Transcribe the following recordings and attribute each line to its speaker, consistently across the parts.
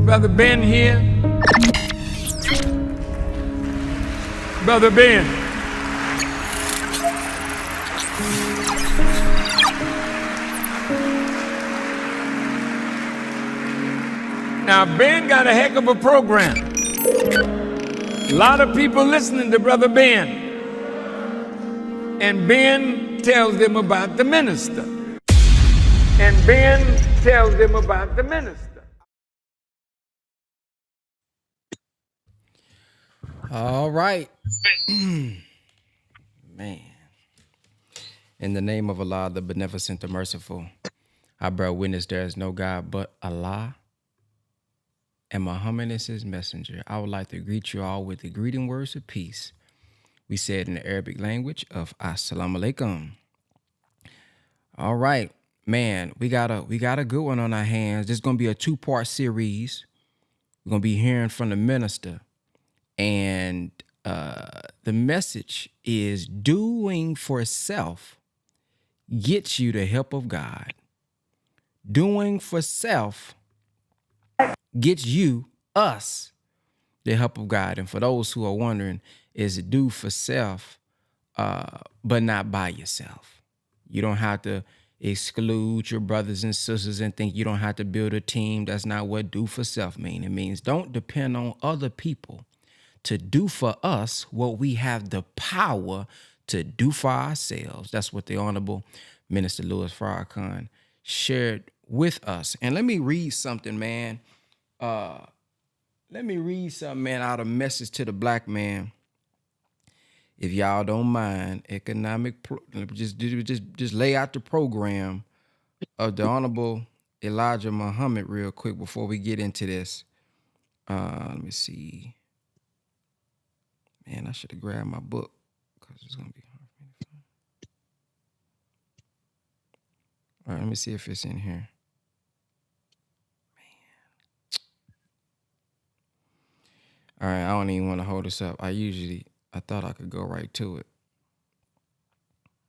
Speaker 1: Brother Ben here? Brother Ben. Now, Ben got a heck of a program. A lot of people listening to Brother Ben. And Ben tells them about the minister. And Ben tells them about the minister.
Speaker 2: All right. Man. In the name of Allah, the beneficent, the merciful, I bear witness there is no God but Allah, and Muhammad is his messenger. I would like to greet you all with the greeting words of peace. We said in the Arabic language of Assalamu alaikum. All right, man, we got a good one on our hands. This is gonna be a 2-part series. We're gonna be hearing from the minister, and the message is doing for self gets you the help of God. Doing for self gets you, us, the help of God. And for those who are wondering, is it do for self, but not by yourself? You don't have to exclude your brothers and sisters and think you don't have to build a team. That's not what do for self mean. It means don't depend on other people to do for us what we have the power to do for ourselves. That's what the Honorable Minister Louis Farrakhan shared with us. And let me read something, man. Out of Message to the Black Man. If y'all don't mind, just lay out the program of the Honorable Elijah Muhammad real quick before we get into this. Let me see. Man, I should have grabbed my book because it's gonna be hard for me to find. All right, let me see if it's in here. All right, I don't even want to hold this up. I thought I could go right to it.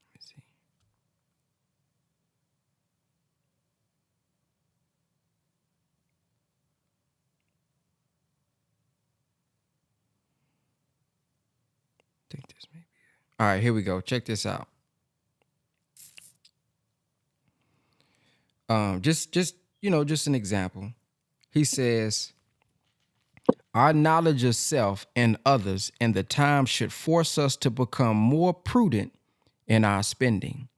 Speaker 2: Let me see. I think this may be it. All right, here we go. Check this out. Just an example. He says, our knowledge of self and others and the time should force us to become more prudent in our spending.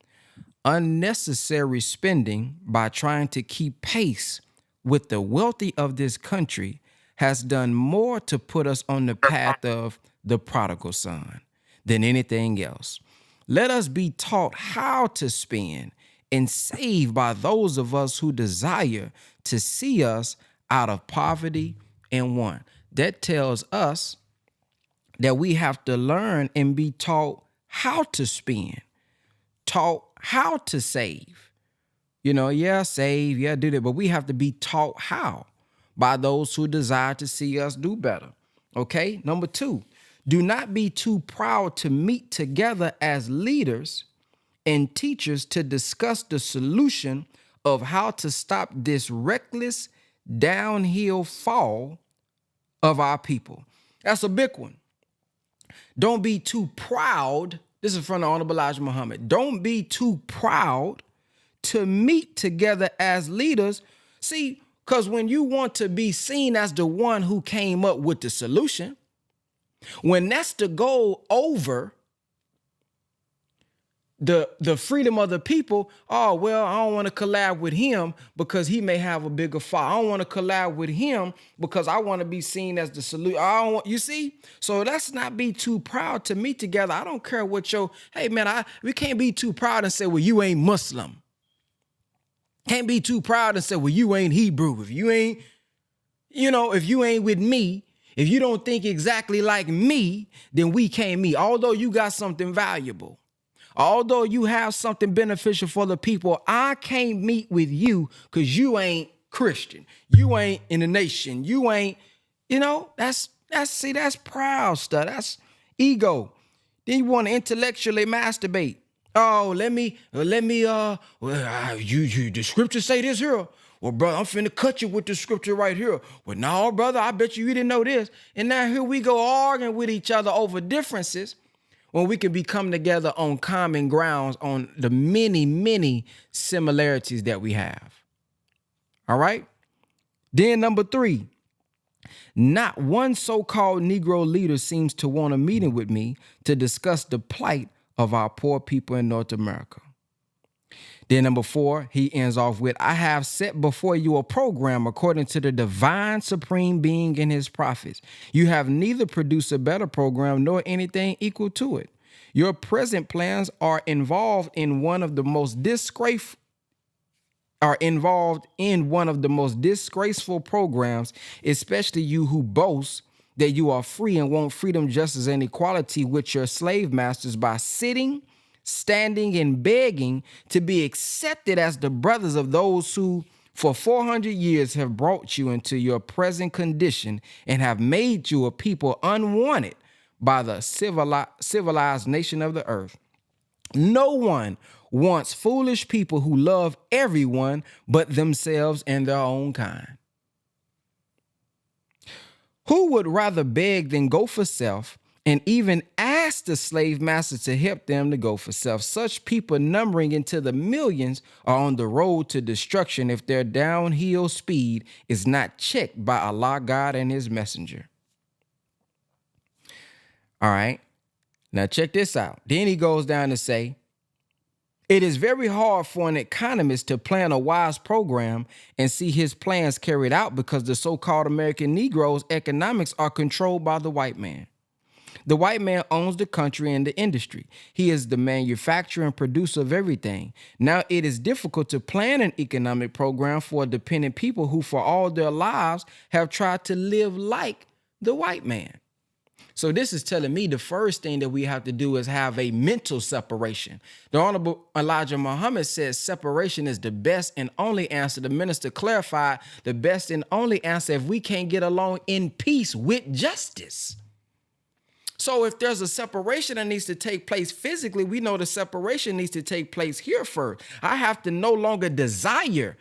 Speaker 2: Unnecessary spending by trying to keep pace with the wealthy of this country has done more to put us on the path of the prodigal son than anything else. Let us be taught how to spend and save by those of us who desire to see us out of poverty and want. That tells us that we have to learn and be taught how to spend, taught how to save. Save, do that, but we have to be taught how by those who desire to see us do better. Okay, number 2, do not be too proud to meet together as leaders and teachers to discuss the solution of how to stop this reckless downhill fall of our people. That's a big one. Don't be too proud. This is from the Honorable Elijah Muhammad. Don't be too proud to meet together as leaders. See, because when you want to be seen as the one who came up with the solution, when that's the goal over the freedom of the people, oh, well, I don't want to collab with him because he may have a bigger fight. I don't want to collab with him because I want to be seen as the solution. You see? So let's not be too proud to meet together. I don't care what hey, man, we can't be too proud and say, well, you ain't Muslim. Can't be too proud and say, well, you ain't Hebrew. If you ain't, if you ain't with me, if you don't think exactly like me, then we can't meet. Although you got something valuable. Although you have something beneficial for the people, I can't meet with you because you ain't Christian. You ain't in the nation. You ain't, that's proud stuff. That's ego. Then you want to intellectually masturbate. Oh, the scriptures say this here. Well, brother, I'm finna cut you with the scripture right here. Well, no, brother, I bet you didn't know this. And now here we go arguing with each other over differences when we can be coming together on common grounds on the many, many similarities that we have. All right? Then number 3, not one so-called Negro leader seems to want a meeting with me to discuss the plight of our poor people in North America. Then number 4, he ends off with, I have set before you a program according to the divine supreme being and his prophets. You have neither produced a better program nor anything equal to it. Your present plans are involved in one of the most disgraceful programs, especially you who boast that you are free and want freedom, justice, and equality with your slave masters by sitting, standing, and begging to be accepted as the brothers of those who for 400 years have brought you into your present condition and have made you a people unwanted by the civilized nation of the earth. No one wants foolish people who love everyone but themselves and their own kind. Who would rather beg than go for self and even ask the slave master to help them to go for self? Such people, numbering into the millions, are on the road to destruction if their downhill speed is not checked by Allah, God, and his messenger. All right, now check this out. Then he goes down to say, it is very hard for an economist to plan a wise program and see his plans carried out because the so-called American Negro's economics are controlled by the white man. The white man owns the country and the industry. He is the manufacturer and producer of everything. Now, it is difficult to plan an economic program for a dependent people who for all their lives have tried to live like the white man. So this is telling me the first thing that we have to do is have a mental separation. The Honorable Elijah Muhammad says separation is the best and only answer. The minister clarified the best and only answer if we can't get along in peace with justice. So if there's a separation that needs to take place physically, we know the separation needs to take place here first. I have to no longer desire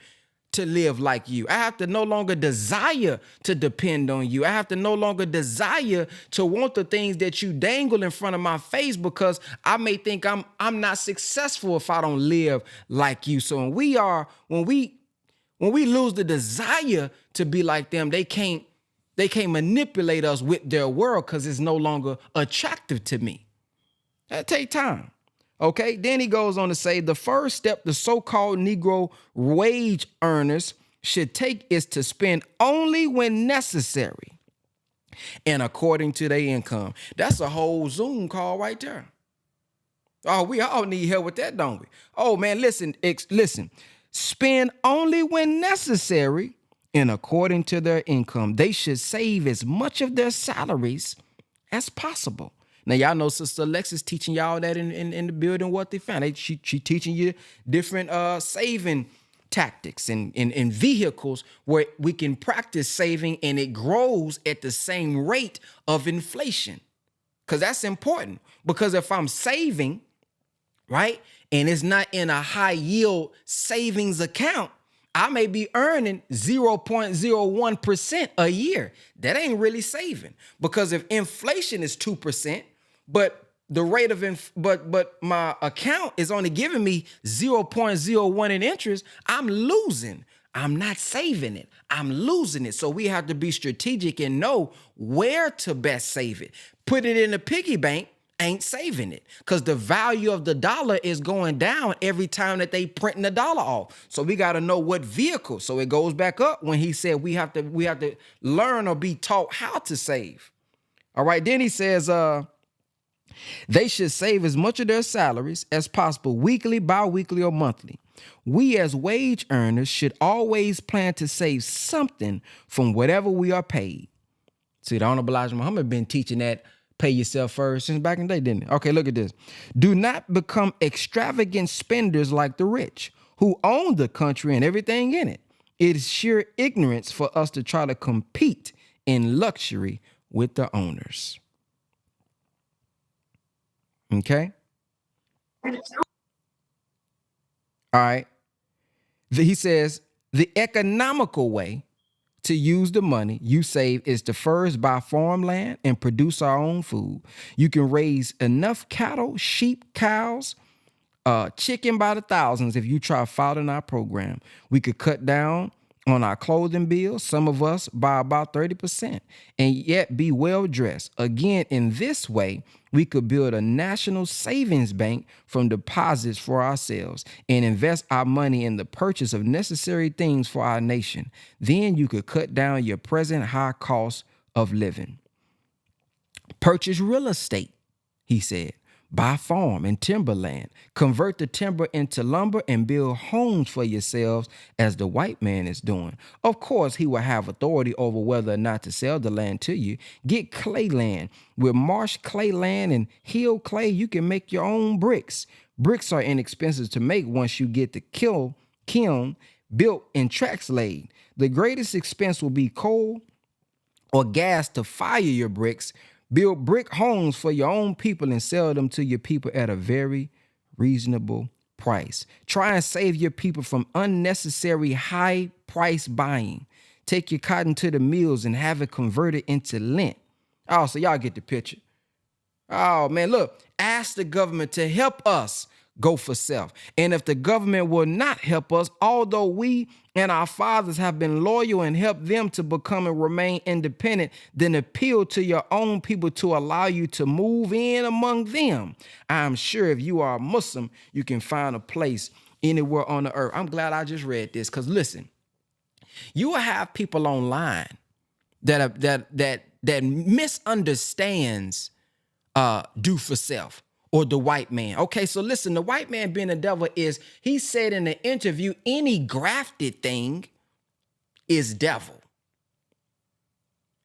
Speaker 2: to live like you. I have to no longer desire to depend on you. I have to no longer desire to want the things that you dangle in front of my face because I may think I'm not successful if I don't live like you. So when we lose the desire to be like them, they can't manipulate us with their world because it's no longer attractive to me. That take time. Okay, then he goes on to say the first step the so-called Negro wage earners should take is to spend only when necessary and according to their income. That's a whole Zoom call right there. Oh, we all need help with that, don't we? Oh, man, listen. Spend only when necessary and according to their income. They should save as much of their salaries as possible. Now, y'all know Sister Alexis teaching y'all that in the building what they found. She teaching you different saving tactics and vehicles where we can practice saving and it grows at the same rate of inflation. Because that's important. Because if I'm saving, right, and it's not in a high yield savings account, I may be earning 0.01% a year. That ain't really saving. Because if inflation is 2%, but the rate of but my account is only giving me 0.01 in interest, I'm losing. I'm not saving it. I'm losing it. So we have to be strategic and know where to best save it. Put it in a piggy bank ain't saving it because the value of the dollar is going down every time that they printing the dollar off. So we got to know what vehicle. So it goes back up when he said we have to learn or be taught how to save. All right. Then he says, they should save as much of their salaries as possible, weekly, bi-weekly, or monthly. We as wage earners should always plan to save something from whatever we are paid. See, the Honorable Elijah Muhammad been teaching that pay yourself first since back in the day, didn't it? Okay, look at this. Do not become extravagant spenders like the rich who own the country and everything in it. It is sheer ignorance for us to try to compete in luxury with the owners. Okay. All right. He says, The economical way to use the money you save is to first buy farmland and produce our own food. You can raise enough cattle, sheep, cows, chicken by the thousands if you try following our program. We could cut down on our clothing bills, some of us by about 30%, and yet be well dressed. Again, in this way, we could build a national savings bank from deposits for ourselves and invest our money in the purchase of necessary things for our nation. Then you could cut down your present high cost of living. Purchase real estate, he said. Buy farm and timberland, convert the timber into lumber and build homes for yourselves as the white man is doing. Of course, he will have authority over whether or not to sell the land to you. Get clay land. With marsh clay land and hill clay, you can make your own bricks. Bricks are inexpensive to make once you get the kiln built and tracks laid. The greatest expense will be coal or gas to fire your bricks. Build brick homes for your own people and sell them to your people at a very reasonable price. Try and save your people from unnecessary high price buying. Take your cotton to the mills and have it converted into lint. Oh, so y'all get the picture. Oh, man, look, ask the government to help us go for self. And if the government will not help us, although we and our fathers have been loyal and helped them to become and remain independent, then appeal to your own people to allow you to move in among them. I'm sure if you are a Muslim, you can find a place anywhere on the earth. I'm glad I just read this, because listen, you will have people online that misunderstands do for self or the white man. Okay, so listen, the white man being the devil is, he said in the interview, any grafted thing is devil.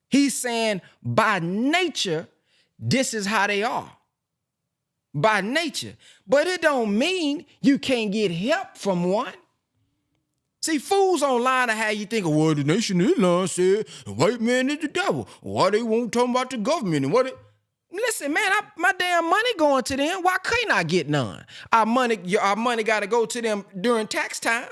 Speaker 2: He's saying by nature, this is how they are. By nature. But it don't mean you can't get help from one. See, fools online are how you think, well, the Nation of Islam said the white man is the devil. Why they won't talk about the government and what it... Listen, man, my damn money going to them. Why couldn't I get none? Our money got to go to them during tax time.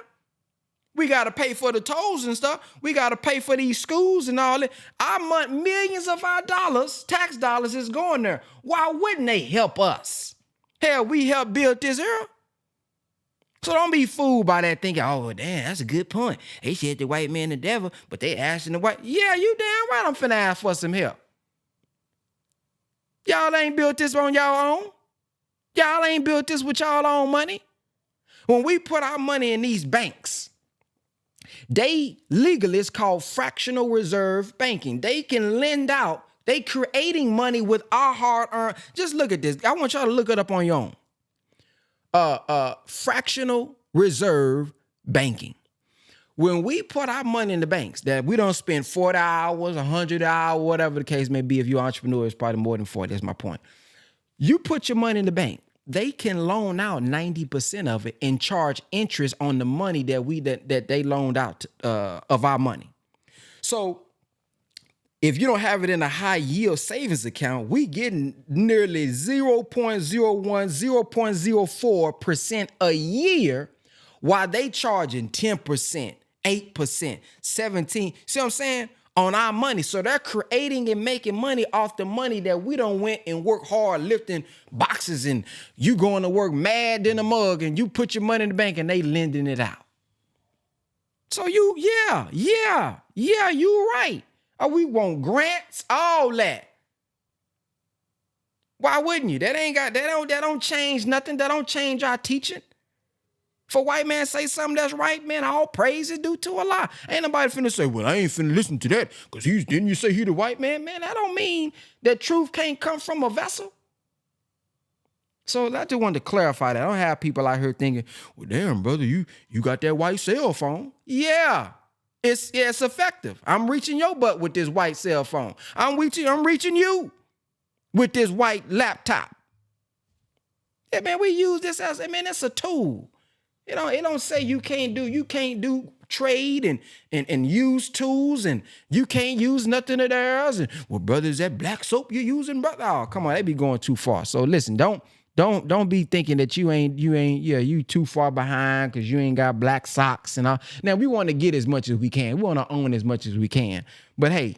Speaker 2: We got to pay for the tolls and stuff. We got to pay for these schools and all that. Millions of our dollars, tax dollars, is going there. Why wouldn't they help us? Hell, we helped build this era. So don't be fooled by that thinking, oh, damn, that's a good point. They said the white man the devil, but they asking the white. Yeah, you damn right I'm finna ask for some help. Y'all ain't built this on y'all own. Y'all ain't built this with y'all own money. When we put our money in these banks, they legally, it's called fractional reserve banking. They can lend out. They creating money with our hard-earned. Just look at this. I want y'all to look it up on your own. Fractional reserve banking. When we put our money in the banks, that we don't spend 40 hours, 100 hours, whatever the case may be. If you're an entrepreneur, it's probably more than 40. That's my point. You put your money in the bank. They can loan out 90% of it and charge interest on the money that they loaned out of our money. So if you don't have it in a high yield savings account, we getting nearly 0.01, 0.04% a year, while they charging 10%. 8%, 17%, see what I'm saying? On our money. So they're creating and making money off the money that we don't went and work hard lifting boxes, and you going to work mad in a mug and you put your money in the bank and they lending it out. So you right. Oh, we want grants, all that. Why wouldn't you? That don't change nothing. That don't change our teaching. For white man say something that's right, man, all praise is due to Allah. Ain't nobody finna say, well, I ain't finna listen to that because didn't you say he the white man? Man, that don't mean that truth can't come from a vessel. So I just wanted to clarify that. I don't have people out here thinking, well, damn, brother, you got that white cell phone. Yeah, it's effective. I'm reaching your butt with this white cell phone. I'm reaching you with this white laptop. Yeah, man, we use this as, man, it's a tool. It don't say you can't do trade and use tools, and you can't use nothing of theirs. And well, brother, is that black soap you're using, brother? Oh, come on, they be going too far. So listen, don't Don't be thinking that you too far behind because you ain't got black socks and all. Now we want to get as much as we can. We want to own as much as we can. But hey,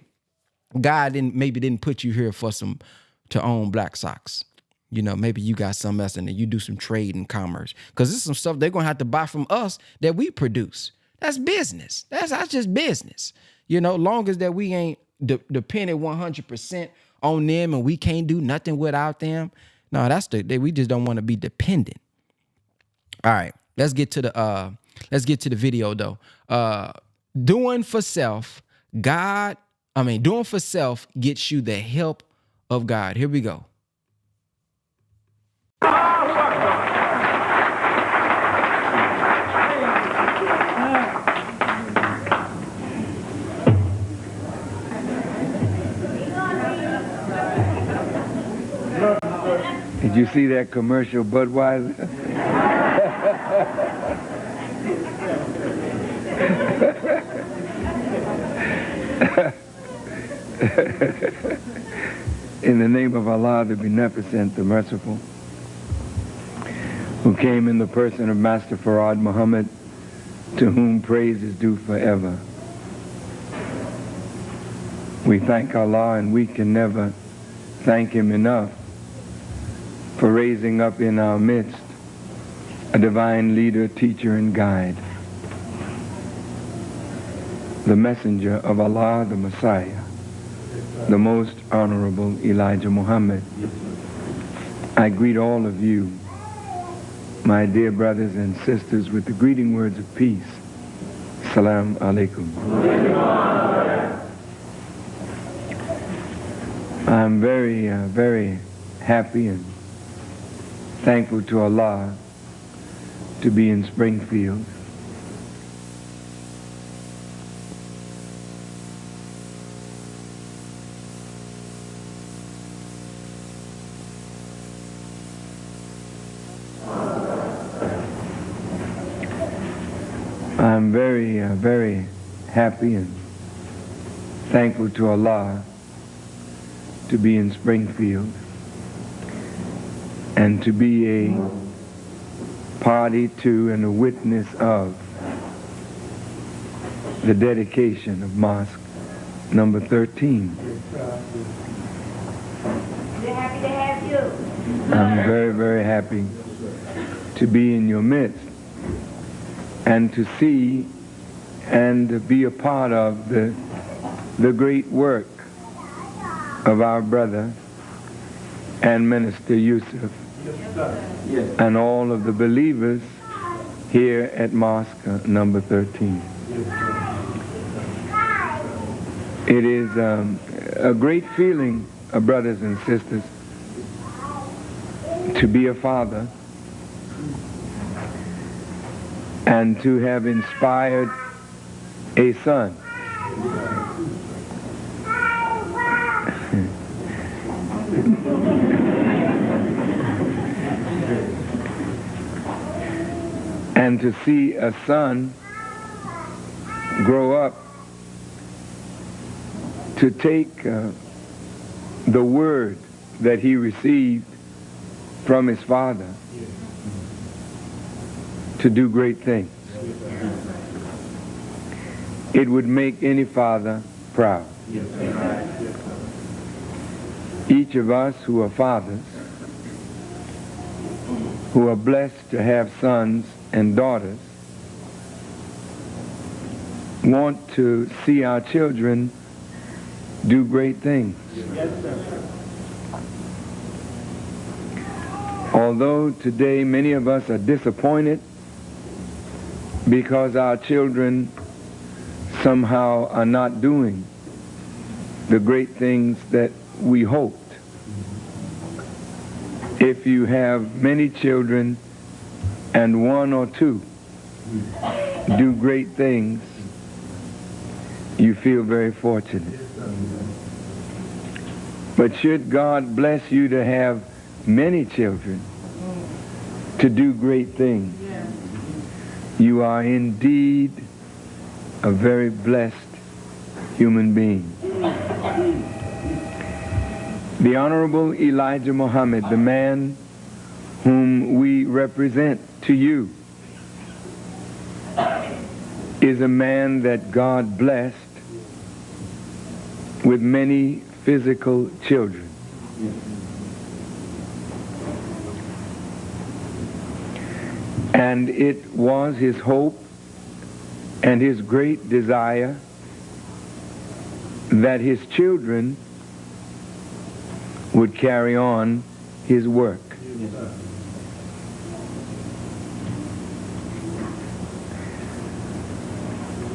Speaker 2: God didn't put you here to own black socks. You know, maybe you got some else and then you do some trade and commerce. Because this is some stuff they're gonna have to buy from us that we produce. That's business. That's just business. You know, long as that we ain't dependent 100% on them and we can't do nothing without them. No, we just don't want to be dependent. All right, let's get to the video though. Doing for self gets you the help of God. Here we go.
Speaker 3: Did you see that commercial, Budweiser? In the name of Allah, the Beneficent, the Merciful, who came in the person of Master Farad Muhammad, to whom praise is due forever. We thank Allah, and we can never thank Him enough for raising up in our midst a divine leader, teacher, and guide, the messenger of Allah, the Messiah, the most honorable Elijah Muhammad. I greet all of you, my dear brothers and sisters, with the greeting words of peace. Salam alaikum. I'm very, very happy and thankful to Allah to be in Springfield. I'm very, very happy and thankful to Allah to be in Springfield and to be a party to and a witness of the dedication of Mosque number 13.
Speaker 4: We're happy to have you.
Speaker 3: I'm very, very happy to be in your midst and to see and be a part of the great work of our brother and Minister Yusuf and all of the believers here at Mosque number 13. It is a great feeling, brothers and sisters, to be a father and to have inspired a son. And to see a son grow up to take the word that he received from his father to do great things. It would make any father proud. Each of us who are fathers, who are blessed to have sons and daughters, want to see our children do great things. Although today many of us are disappointed because our children somehow are not doing the great things that we hoped. If you have many children and one or two do great things, you feel very fortunate. But should God bless you to have many children to do great things, you are indeed a very blessed human being. The Honorable Elijah Muhammad, the man whom we represent to you, is a man that God blessed with many physical children. And it was his hope and his great desire that his children would carry on his work.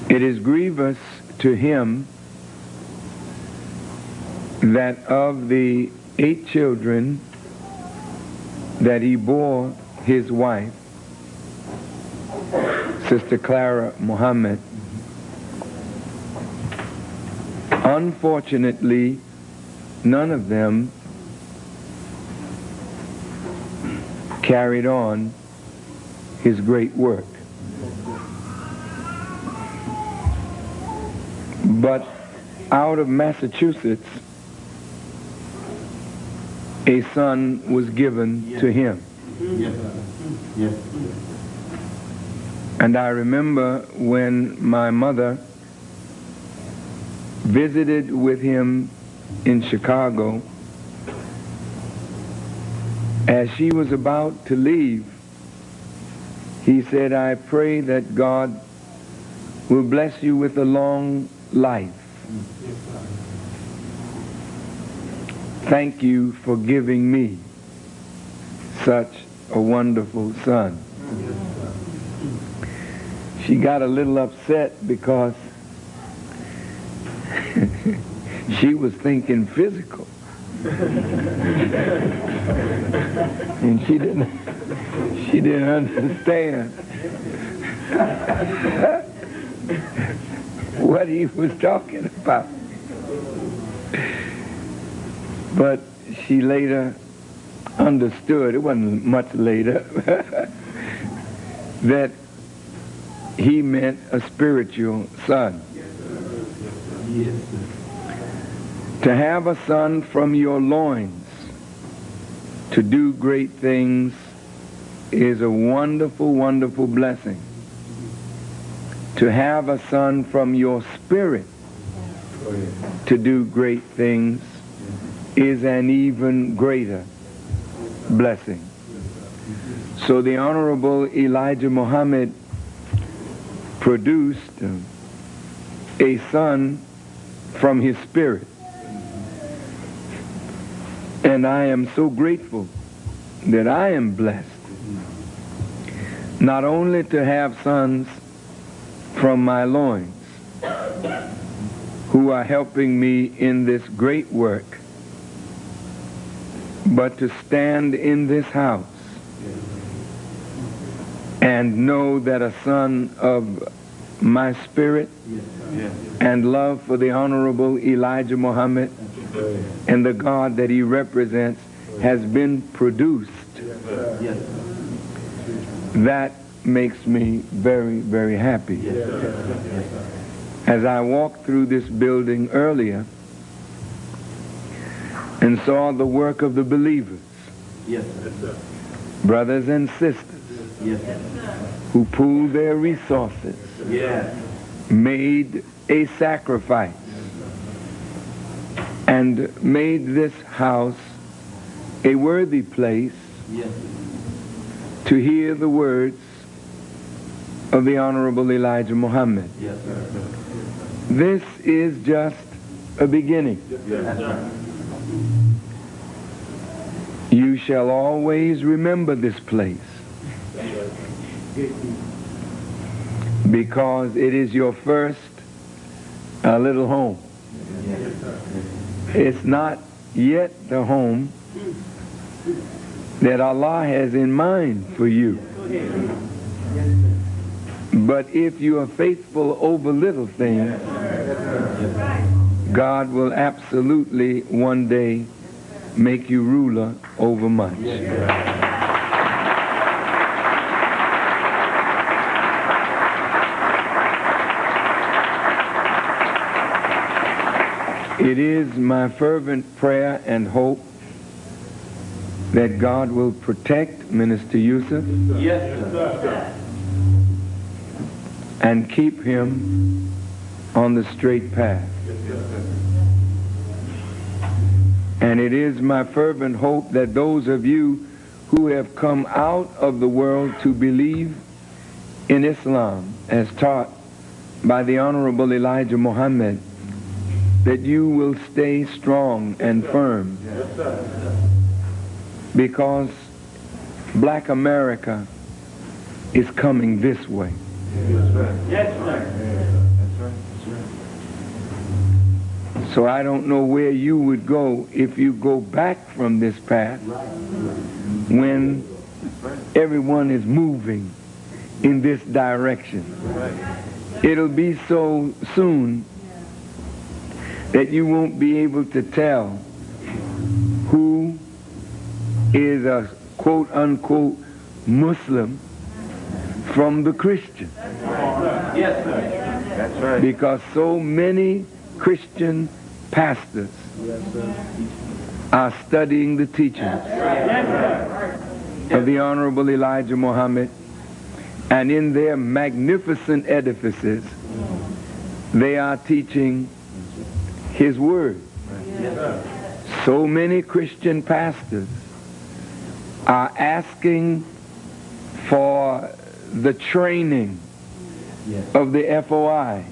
Speaker 3: It is grievous to him that of the 8 children that he bore his wife, Sister Clara Muhammad, unfortunately, none of them carried on his great work. But out of Massachusetts, a son was given to him. And I remember when my mother visited with him in Chicago, as she was about to leave, he said, "I pray that God will bless you with a long life. Thank you for giving me such a wonderful son." She got a little upset because she was thinking physical. And she didn't understand what he was talking about. But she later understood, it wasn't much later, that he meant a spiritual son. To have a son from your loins to do great things is a wonderful, wonderful blessing. To have a son from your spirit to do great things is an even greater blessing. So the Honorable Elijah Muhammad produced a son from his spirit. And I am so grateful that I am blessed not only to have sons from my loins who are helping me in this great work, but to stand in this house and know that a son of my spirit and love for the Honorable Elijah Muhammad and the God that he represents has been produced. That makes me very, very happy. As I walked through this building earlier and saw the work of the believers, brothers and sisters, who pooled their resources, made a sacrifice, and made this house a worthy place to hear the words of the Honorable Elijah Muhammad. This is just a beginning. You shall always remember this place because it is your first little home. It's not yet the home that Allah has in mind for you. But if you are faithful over little things, God will absolutely one day make you ruler over much. It is my fervent prayer and hope that God will protect Minister Yusuf and keep him on the straight path. And it is my fervent hope that those of you who have come out of the world to believe in Islam as taught by the Honorable Elijah Muhammad, that you will stay strong and firm, because Black America is coming this way. So I don't know where you would go if you go back from this path when everyone is moving in this direction. It'll be so soon that you won't be able to tell who is a quote-unquote Muslim from the Christian.
Speaker 5: Yes, sir. That's right.
Speaker 3: Because so many Christian pastors are studying the teachings of the Honorable Elijah Muhammad, and in their magnificent edifices they are teaching his word. So many Christian pastors are asking for the training of the FOI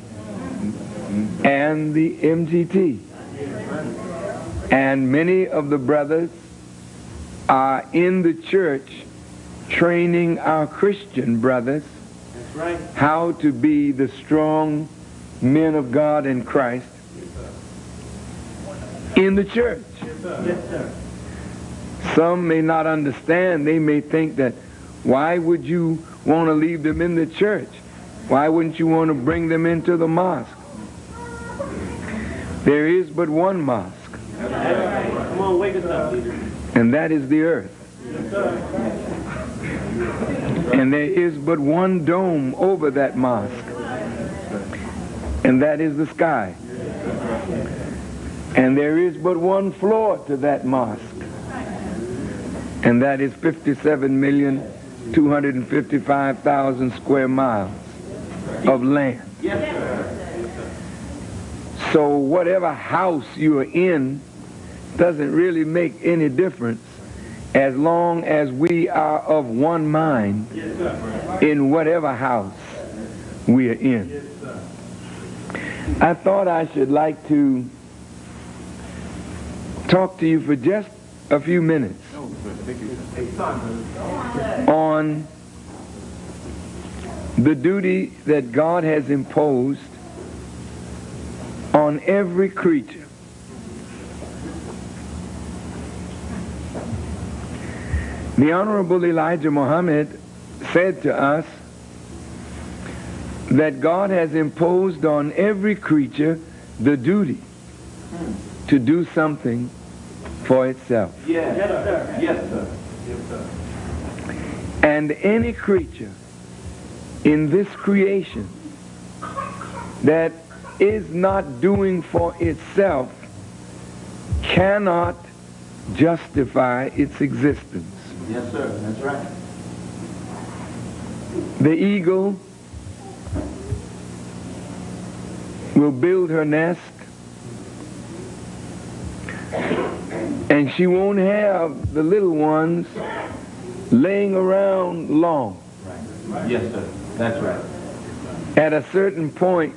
Speaker 3: and the MGT. And many of the brothers are in the church training our Christian brothers how to be the strong men of God in Christ in the church. Some may not understand. They may think that, why would you want to leave them in the church? Why wouldn't you want to bring them into the mosque? There is but one mosque.
Speaker 5: Come on, wake us up, leader.
Speaker 3: And that is the earth. And there is but one dome over that mosque. And that is the sky. And there is but one floor to that mosque. And that is 57,255,000 square miles of land. So whatever house you are in doesn't really make any difference as long as we are of one mind in whatever house we are in. I thought I should like to talk to you for just a few minutes on the duty that God has imposed on every creature. The Honorable Elijah Muhammad said to us that God has imposed on every creature the duty to do something for itself.
Speaker 5: Yes, sir. Yes, sir. Yes, sir.
Speaker 3: And any creature in this creation that is not doing for itself cannot justify its existence.
Speaker 5: Yes, sir. That's right.
Speaker 3: The eagle will build her nest, and she won't have the little ones laying around long.
Speaker 5: Right. Yes, sir. That's right.
Speaker 3: At a certain point,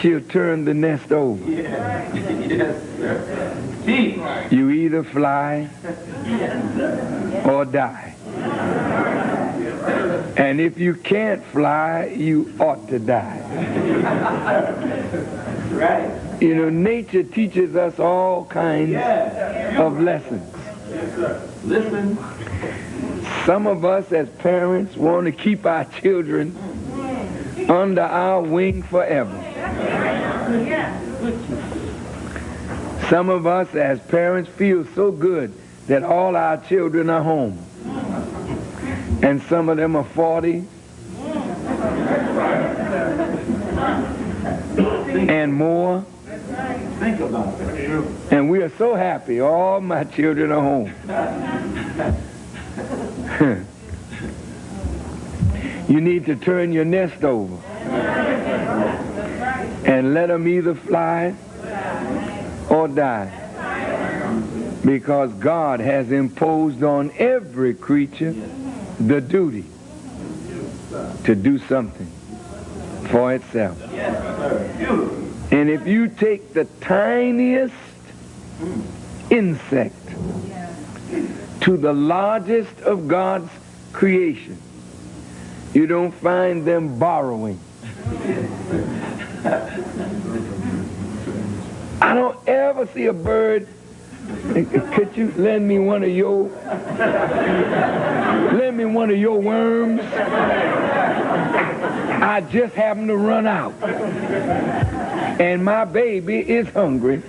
Speaker 3: she'll turn the nest over.
Speaker 5: Yeah. Yes, sir. See?
Speaker 3: You either fly or die. And if you can't fly, you ought to die.
Speaker 5: Right.
Speaker 3: You know, nature teaches us all kinds of lessons.
Speaker 5: Yes, sir. Listen.
Speaker 3: Some of us as parents want to keep our children under our wing forever. Some of us as parents feel so good that all our children are home. And some of them are 40 and more.
Speaker 5: Think about it.
Speaker 3: And we are so happy all my children are home. You need to turn your nest over and let them either fly or die. Because God has imposed on every creature the duty to do something for itself. And if you take the tiniest insect to the largest of God's creation, you don't find them borrowing. I don't ever see a bird. Could you lend me one of your worms? I just happened to run out. And my baby is hungry.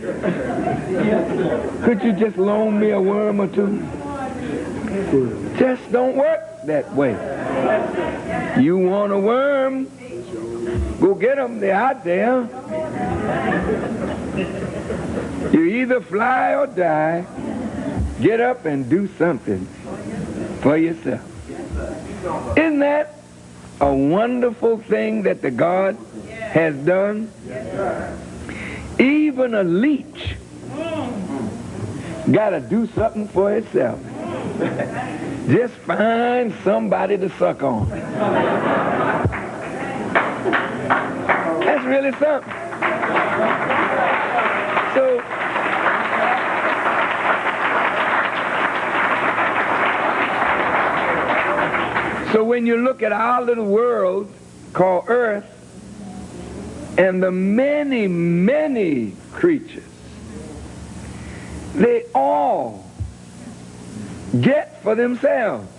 Speaker 3: Could you just loan me a worm or two? Just don't work that way. You want a worm? Go get them. They're out there. You either fly or die. Get up and do something for yourself. Isn't that a wonderful thing that the God has done? Even a leech got to do something for itself. Just find somebody to suck on. That's really something. So when you look at our little world called Earth and the many, many creatures, they all get for themselves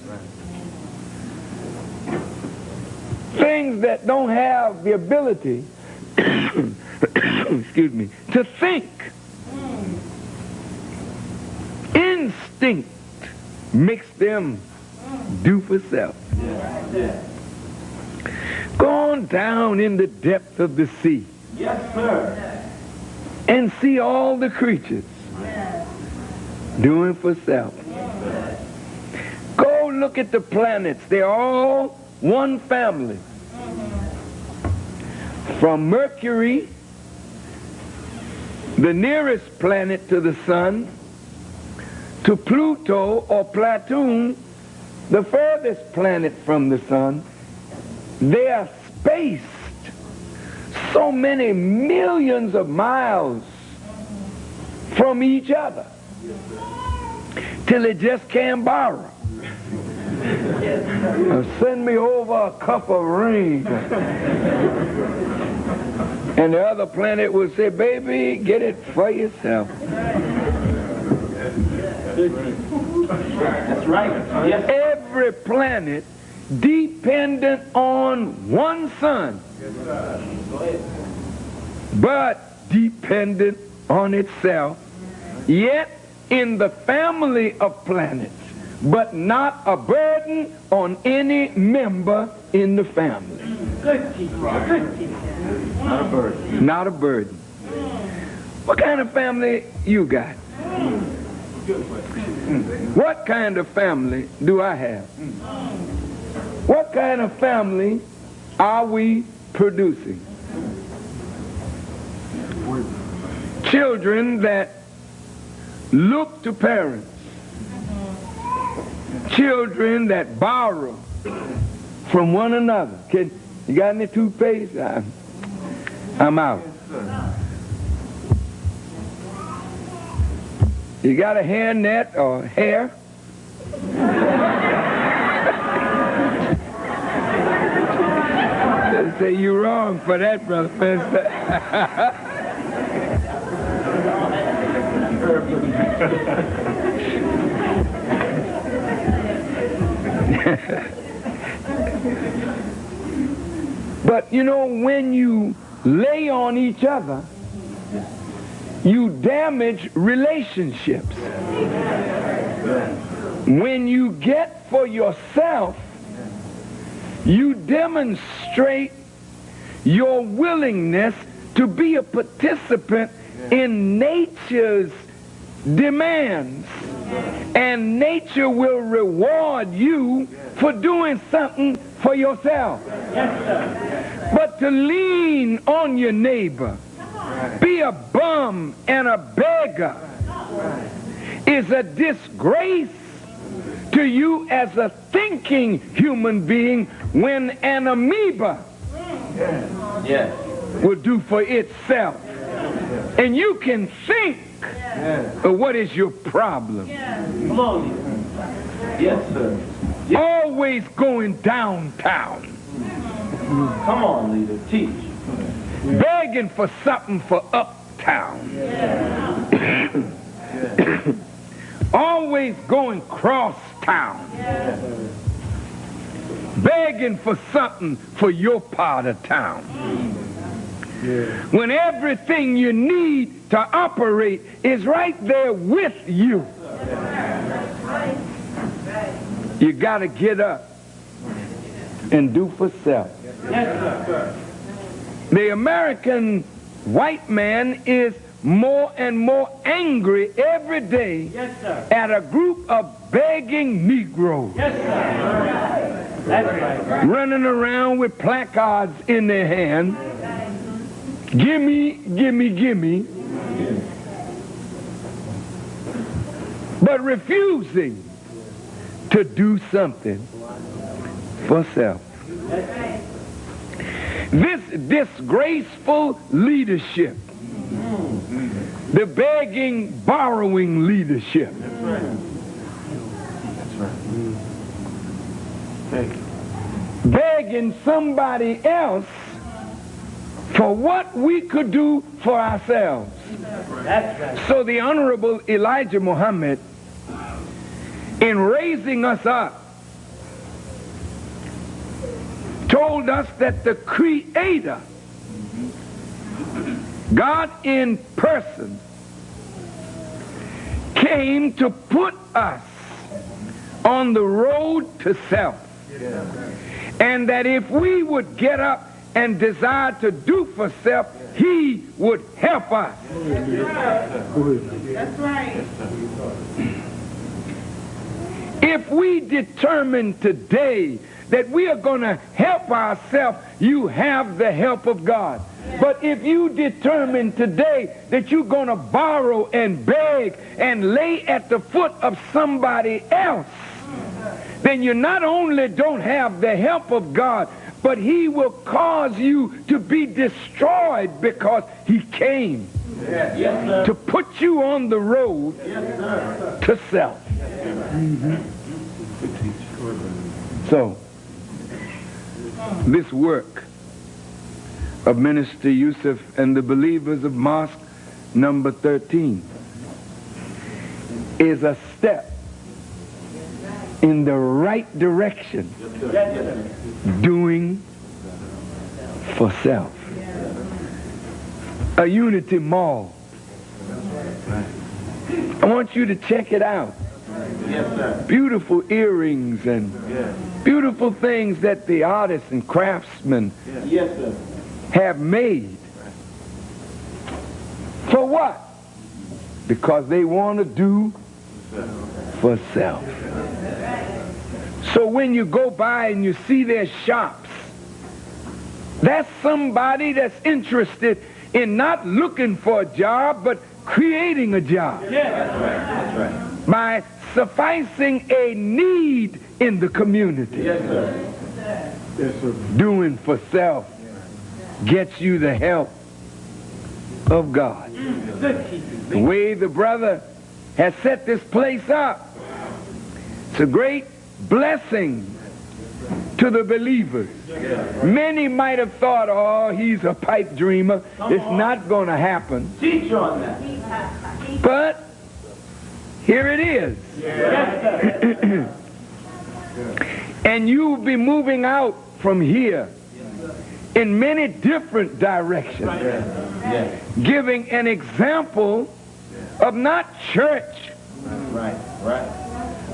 Speaker 3: things that don't have the ability excuse me, to think. Instinct makes them do for self. Go on down in the depth of the sea.
Speaker 5: Yes, sir.
Speaker 3: And see all the creatures doing for self. Go look at the planets. They're all one family. From Mercury, the nearest planet to the sun, to Pluto or Platoon, the furthest planet from the sun, they are spaced so many millions of miles from each other till it just can't borrow. Send me over a cup of rain. And the other planet would say, baby, get it for yourself.
Speaker 5: That's right. Yes.
Speaker 3: Every planet dependent on one sun, but dependent on itself, yet in the family of planets, but not a burden on any member in the family.
Speaker 5: Not a burden.
Speaker 3: Not a burden. What kind of family you got? What kind of family do I have? What kind of family are we producing? Children that look to parents. Children that borrow from one another. You got any toothpaste? I'm out. You got a hair net or hair? They say you're wrong for that, Brother Fester. But you know, when you lay on each other, you damage relationships. When you get for yourself, you demonstrate your willingness to be a participant in nature's demands, and nature will reward you for doing something for yourself. But to lean on your neighbor, be a bum and a beggar, is a disgrace to you as a thinking human being, when an amoeba will do for itself. And you can think, what is your problem?
Speaker 5: Come on. Yes, sir.
Speaker 3: Always going downtown,
Speaker 5: Come on, leader. Teach.
Speaker 3: begging for something for uptown. Always going cross town, begging for something for your part of town. When everything you need to operate is right there with you. You got to get up and do for self. The American white man is more and more angry every day at a group of begging Negroes running around with placards in their hand. Gimme, gimme, gimme. But refusing to do something for self. This disgraceful leadership, the begging, borrowing leadership, begging somebody else for what we could do for ourselves. So the Honorable Elijah Muhammad, in raising us up, told us that the Creator, God in person, came to put us on the road to self. And that if we would get up and desire to do for self, He would help us.
Speaker 4: That's right.
Speaker 3: If we determine today that we are going to help ourselves, you have the help of God. But if you determine today that you're going to borrow and beg and lay at the foot of somebody else, then you not only don't have the help of God, but He will cause you to be destroyed, because He came to put you on the road to self. So, this work of Minister Yusuf and the believers of Mosque number 13 is a step in the right direction, doing for self. A Unity Mall. I want you to check it out. Beautiful earrings and beautiful things that the artists and craftsmen have made. For what? Because they want to do for self. So when you go by and you see their shops, that's somebody that's interested in not looking for a job, but creating a job.
Speaker 5: That's right.
Speaker 3: By sufficing a need in the community.
Speaker 5: Yes, sir.
Speaker 3: Doing for self gets you the help of God. The way the brother has set this place up, it's a great blessing to the believers. Many might have thought, oh, he's a pipe dreamer. It's not going to happen.
Speaker 5: Teach on that.
Speaker 3: But here it is. And you'll be moving out from here in many different directions, giving an example of not church,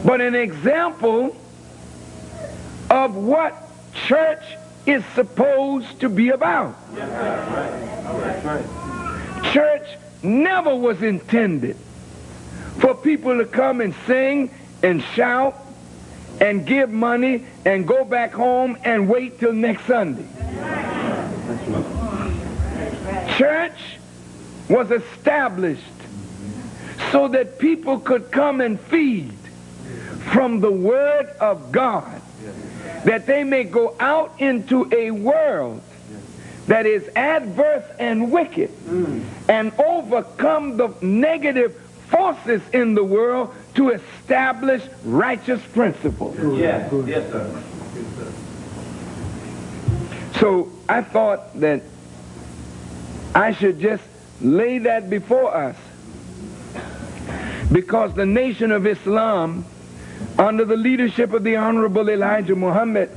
Speaker 3: but an example of what church is supposed to be about. Church never was intended for people to come and sing and shout and give money and go back home and wait till next Sunday. Church was established so that people could come and feed from the Word of God, that they may go out into a world that is adverse and wicked and overcome the negative forces in the world to establish righteous principles.
Speaker 5: Yes, yes, sir.
Speaker 3: So I thought that I should just lay that before us, because the Nation of Islam, under the leadership of the Honorable Elijah Muhammad,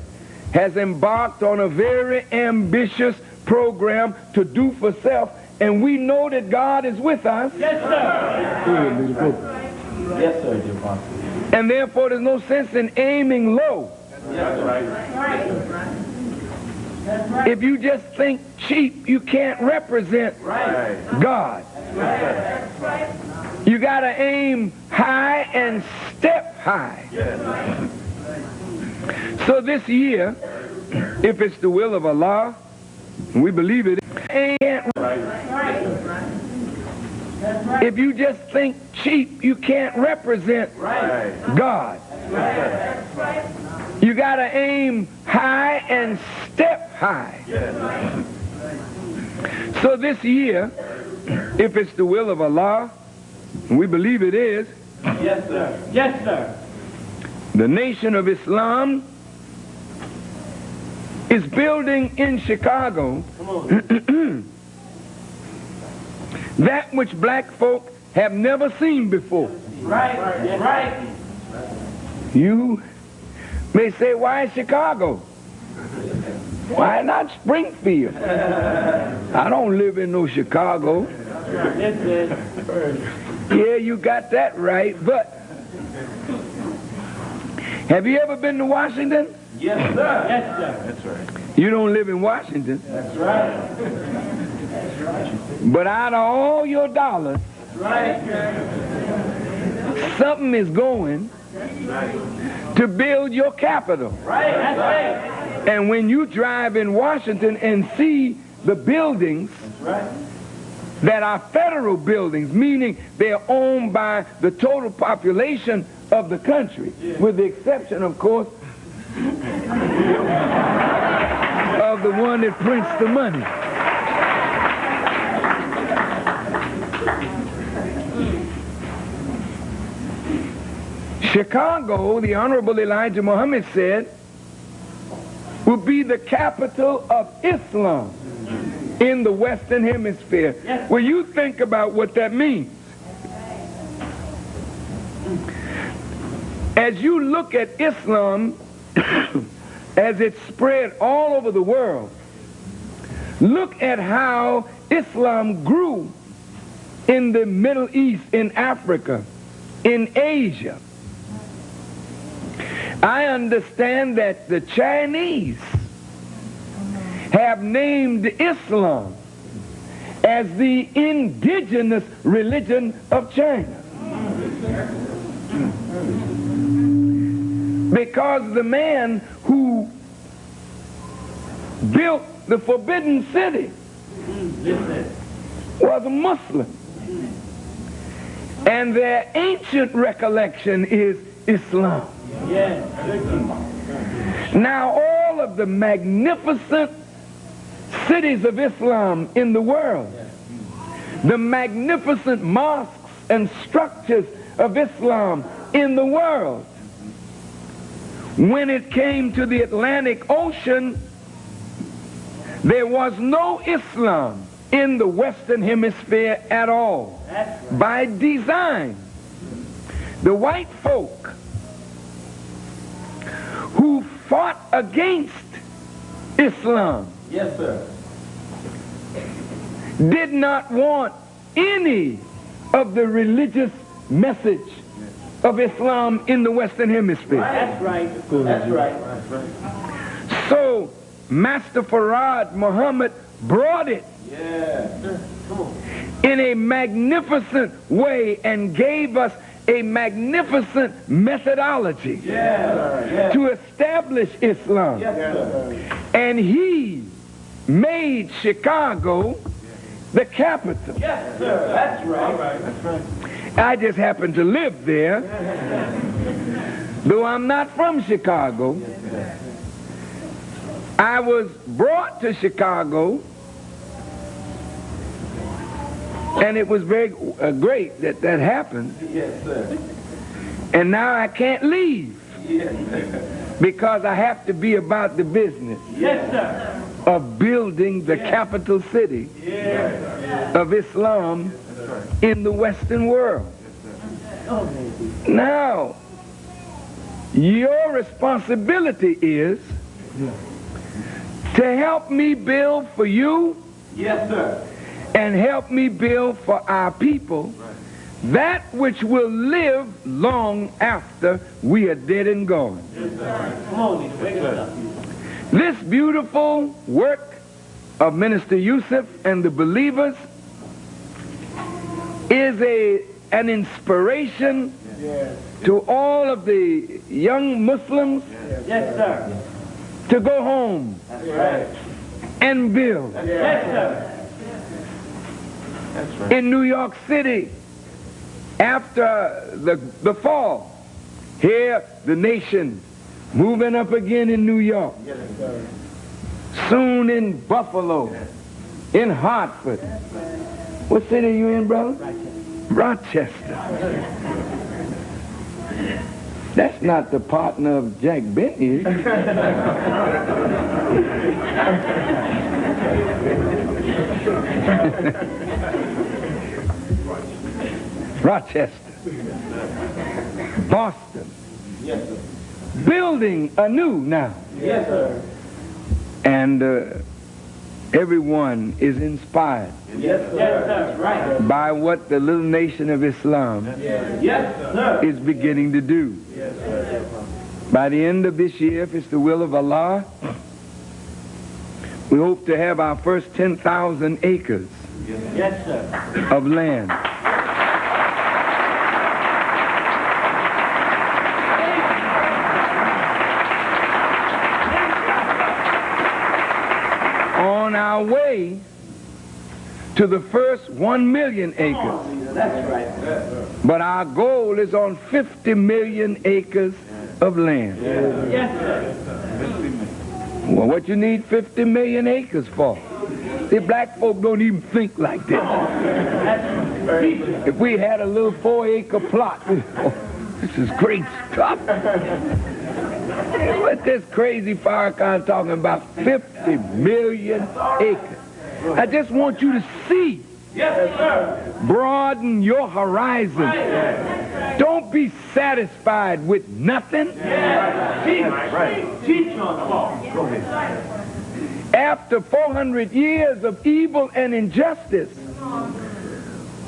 Speaker 3: has embarked on a very ambitious program to do for self, and we know that God is with us.
Speaker 5: Yes, sir. Yes, sir, dear Pastor.
Speaker 3: And therefore there's no sense in aiming low.
Speaker 5: That's right.
Speaker 3: If you just think cheap, you can't represent God. You got to aim high and step high. So this year, if it's the will of Allah, we believe it, if you just think cheap, you can't represent God. You got to aim high and step high. So this year, if it's the will of Allah, we believe it is,
Speaker 5: Yes, sir. Yes, sir.
Speaker 3: the Nation of Islam is building in Chicago that which black folk have never seen before.
Speaker 5: Right, right.
Speaker 3: You may say, why Chicago? Why not Springfield? I don't live in no Chicago. Yeah, you got that right, but have you ever been to Washington?
Speaker 5: Yes, sir. Yes, sir. That's right.
Speaker 3: You don't live in Washington.
Speaker 5: That's right.
Speaker 3: But out of all your dollars,
Speaker 5: Right.
Speaker 3: something is going to build your capital.
Speaker 5: Right. That's right.
Speaker 3: And when you drive in Washington and see the buildings
Speaker 5: Right.
Speaker 3: that are federal buildings, meaning they're owned by the total population of the country, with the exception, of course, of the one that prints the money. Chicago, the Honorable Elijah Muhammad said, will be the capital of Islam in the Western Hemisphere.
Speaker 5: Yes.
Speaker 3: Well, you think about what that means. As you look at Islam as it spread all over the world, look at how Islam grew in the Middle East, in Africa, in Asia. I understand that the Chinese have named Islam as the indigenous religion of China, because the man who built the Forbidden City was a Muslim, and their ancient recollection is Islam.
Speaker 5: Yes.
Speaker 3: Now all of the magnificent cities of Islam in the world, the magnificent mosques and structures of Islam in the world, when it came to the Atlantic Ocean, there was no Islam in the Western Hemisphere at all. By design, the white folk who fought against Islam
Speaker 5: Yes, sir.
Speaker 3: did not want any of the religious message of Islam in the Western Hemisphere.
Speaker 5: That's right. That's right. That's right.
Speaker 3: So Master Farad Muhammad brought it in a magnificent way and gave us a magnificent methodology to establish Islam. And he made Chicago the capital.
Speaker 5: Yes, sir. That's right. That's right.
Speaker 3: I just happen to live there, though I'm not from Chicago. I was brought to Chicago, and it was very great that that happened.
Speaker 5: Yes, sir.
Speaker 3: And now I can't leave
Speaker 5: Yes, sir.
Speaker 3: because I have to be about the business
Speaker 5: Yes, sir.
Speaker 3: of building the capital city
Speaker 5: Yes.
Speaker 3: of Islam in the Western world. Now, your responsibility is to help me build for you
Speaker 5: Yes, sir.
Speaker 3: and help me build for our people that which will live long after we are dead and gone.
Speaker 5: Come on, Nita, wake up.
Speaker 3: This beautiful work of Minister Yusuf and the believers is an inspiration to all of the young Muslims
Speaker 5: Yes, sir.
Speaker 3: to go home
Speaker 5: That's right.
Speaker 3: and build.
Speaker 5: Yes, sir.
Speaker 3: In New York City, after the fall, here the nation moving up again in New York, soon in Buffalo, in Hartford. What city are you in, brother? Rochester. That's not the partner of Jack Bentley, is it? Rochester, Boston,
Speaker 5: Yes, sir.
Speaker 3: building anew now.
Speaker 5: Yes, sir.
Speaker 3: And everyone is inspired
Speaker 5: Yes, sir. Yes, sir. Right.
Speaker 3: by what the little nation of Islam
Speaker 5: Yes, sir.
Speaker 3: is beginning to do. By the end of this year, if it's the will of Allah, we hope to have our first 10,000 acres
Speaker 5: Yes, sir.
Speaker 3: of land. On our way to the first 1 million acres.
Speaker 5: That's right.
Speaker 3: But our goal is on 50 million acres of land.
Speaker 5: Yes, sir.
Speaker 3: Well, what you need 50 million acres for? See, black folk don't even think like that. If we had a little 4-acre plot, this is great stuff. What this crazy Farrakhan talking about 50 million acres. I just want you to see.
Speaker 5: Yes, sir.
Speaker 3: Broaden your horizon. Don't be satisfied with nothing.
Speaker 5: Teach on them. Go ahead.
Speaker 3: After 400 years of evil and injustice,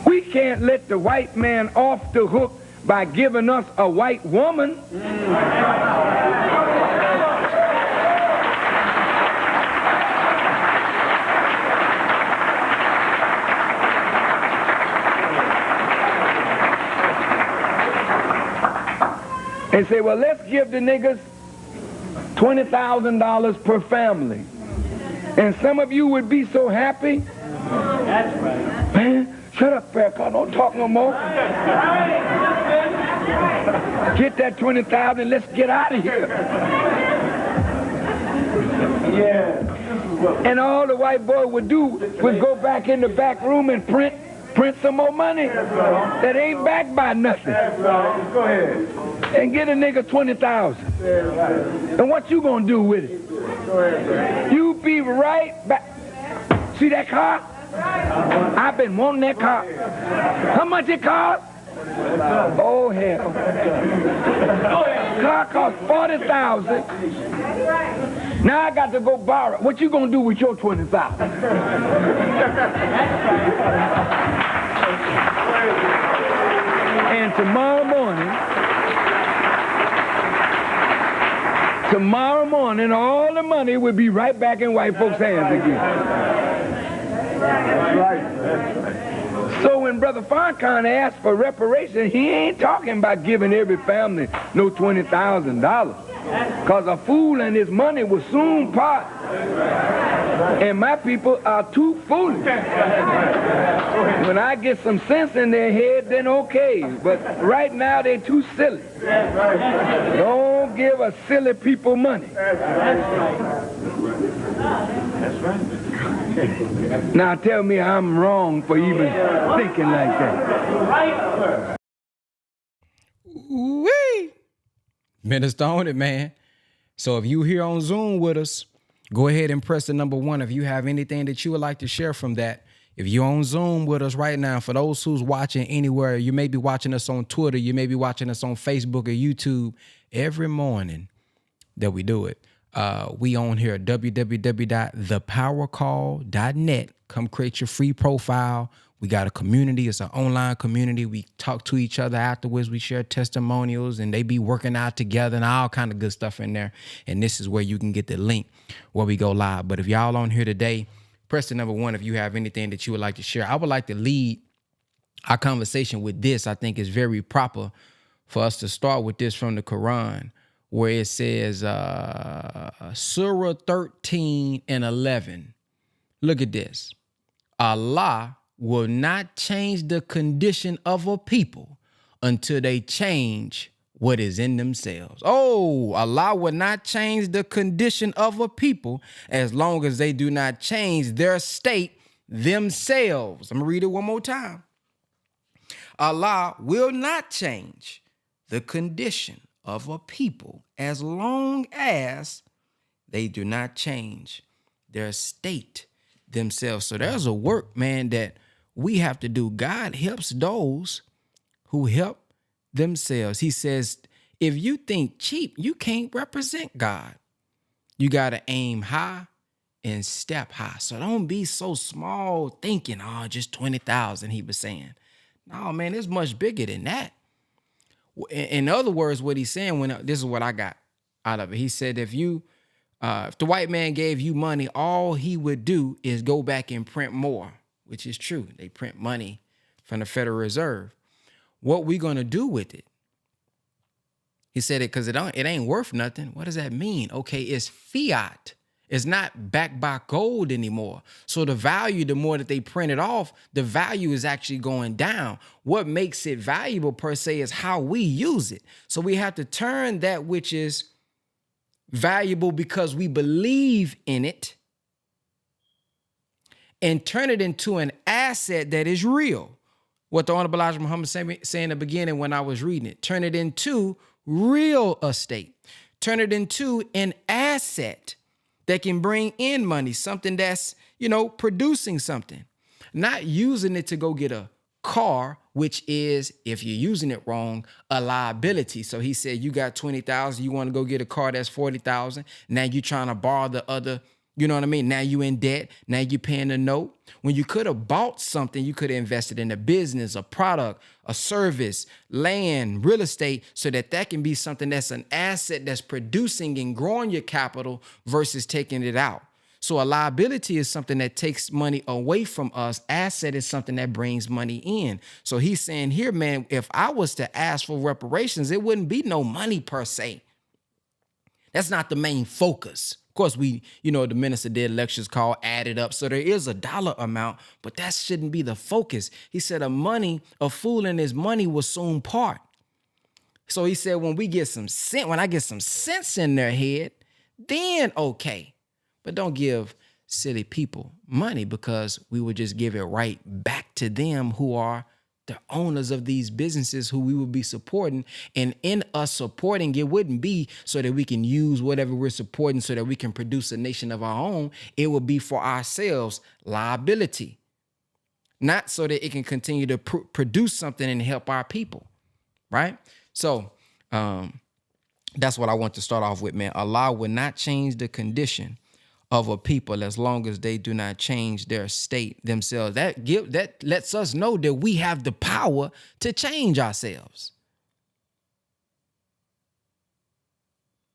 Speaker 3: we can't let the white man off the hook by giving us a white woman. And say, well, let's give the niggas $20,000 per family. And some of you would be so happy.
Speaker 5: That's right.
Speaker 3: Man, shut up, Farrakhan. Don't talk no more. Get that 20,000. Let's get out of here.
Speaker 5: Yeah.
Speaker 3: And all the white boy would do was go back in the back room and print some more money that ain't backed by nothing.
Speaker 5: That's right. Go ahead.
Speaker 3: And get a nigga 20,000. And what you gonna do with it?
Speaker 5: Go ahead.
Speaker 3: You be right back. See that car? I've been wanting that car. How much it cost? Oh hell. Car cost 40,000. Now I got to go borrow. What you gonna do with your 20,000? And tomorrow tomorrow morning all the money will be right back in white folks' hands again.
Speaker 5: That's right.
Speaker 3: So when Brother Farrakhan asked for reparation, he ain't talking about giving every family no $20,000. Because a fool and his money will soon part. And my people are too foolish. When I get some sense in their head, then okay. But right now they're too silly. Don't give a silly people money.
Speaker 5: That's right.
Speaker 3: Now tell me I'm wrong for even thinking like that.
Speaker 2: Wee! Minister on it, man. So if you here on Zoom with us, go ahead and press the number 1 if you have anything that you would like to share from that. If you're on Zoom with us right now, for those who's watching anywhere, you may be watching us on Twitter, you may be watching us on Facebook or YouTube. Every morning that we do it, we on here at www.thepowercall.net. Come create your free profile. We got a community. It's an online community. We talk to each other afterwards. We share testimonials, and they be working out together and all kind of good stuff in there. And this is where you can get the link where we go live. But if y'all on here today, press the number 1 if you have anything that you would like to share. I would like to lead our conversation with this. I think it's very proper for us to start with this from the Quran, where it says Surah 13 and 11. Look at this. Allah will not change the condition of a people until they change what is in themselves. Oh, Allah will not change the condition of a people as long as they do not change their state themselves. I'm going to read it one more time. Allah will not change the condition of a people as long as they do not change their state themselves. So there's a work, man, that we have to do. God helps those who help themselves. He says, if you think cheap, you can't represent God. You got to aim high and step high. So don't be so small thinking, oh, just 20,000, he was saying. No, man, it's much bigger than that. In other words, what he's saying, this is what I got out of it. He said, if the white man gave you money, all he would do is go back and print more, which is true. They print money from the Federal Reserve. What we gonna do with it? He said it because it ain't worth nothing. What does that mean? Okay, it's fiat. It's not backed by gold anymore. So the value, the more that they print it off, the value is actually going down. What makes it valuable per se is how we use it. So we have to turn that which is valuable because we believe in it and turn it into an asset that is real. What the Honorable Elijah Muhammad said in the beginning when I was reading it. Turn it into real estate. Turn it into an asset that can bring in money, something that's, producing something. Not using it to go get a car, which is, if you're using it wrong, a liability. So he said, you got 20,000, you want to go get a car that's 40,000. Now you're trying to borrow the other, you know what I mean? Now you in debt. Now you're paying a note. When you could have bought something, you could have invested in a business, a product, a service, land, real estate, so that can be something that's an asset that's producing and growing your capital versus taking it out. So a liability is something that takes money away from us. Asset is something that brings money in. So he's saying here, man, if I was to ask for reparations, it wouldn't be no money per se. That's not the main focus. Of course, the minister did lectures called Add It Up. So there is a dollar amount, but that shouldn't be the focus. He said a fool and his money will soon part. So he said, when I get some sense in their head, then okay. But don't give silly people money, because we would just give it right back to them who are the owners of these businesses who we would be supporting. And in us supporting, it wouldn't be so that we can use whatever we're supporting so that we can produce a nation of our own. It would be for ourselves, liability, not so that it can continue to produce something and help our people, right? So that's what I want to start off with, man. Allah will not change the condition of a people as long as they do not change their state themselves. That lets us know that we have the power to change ourselves.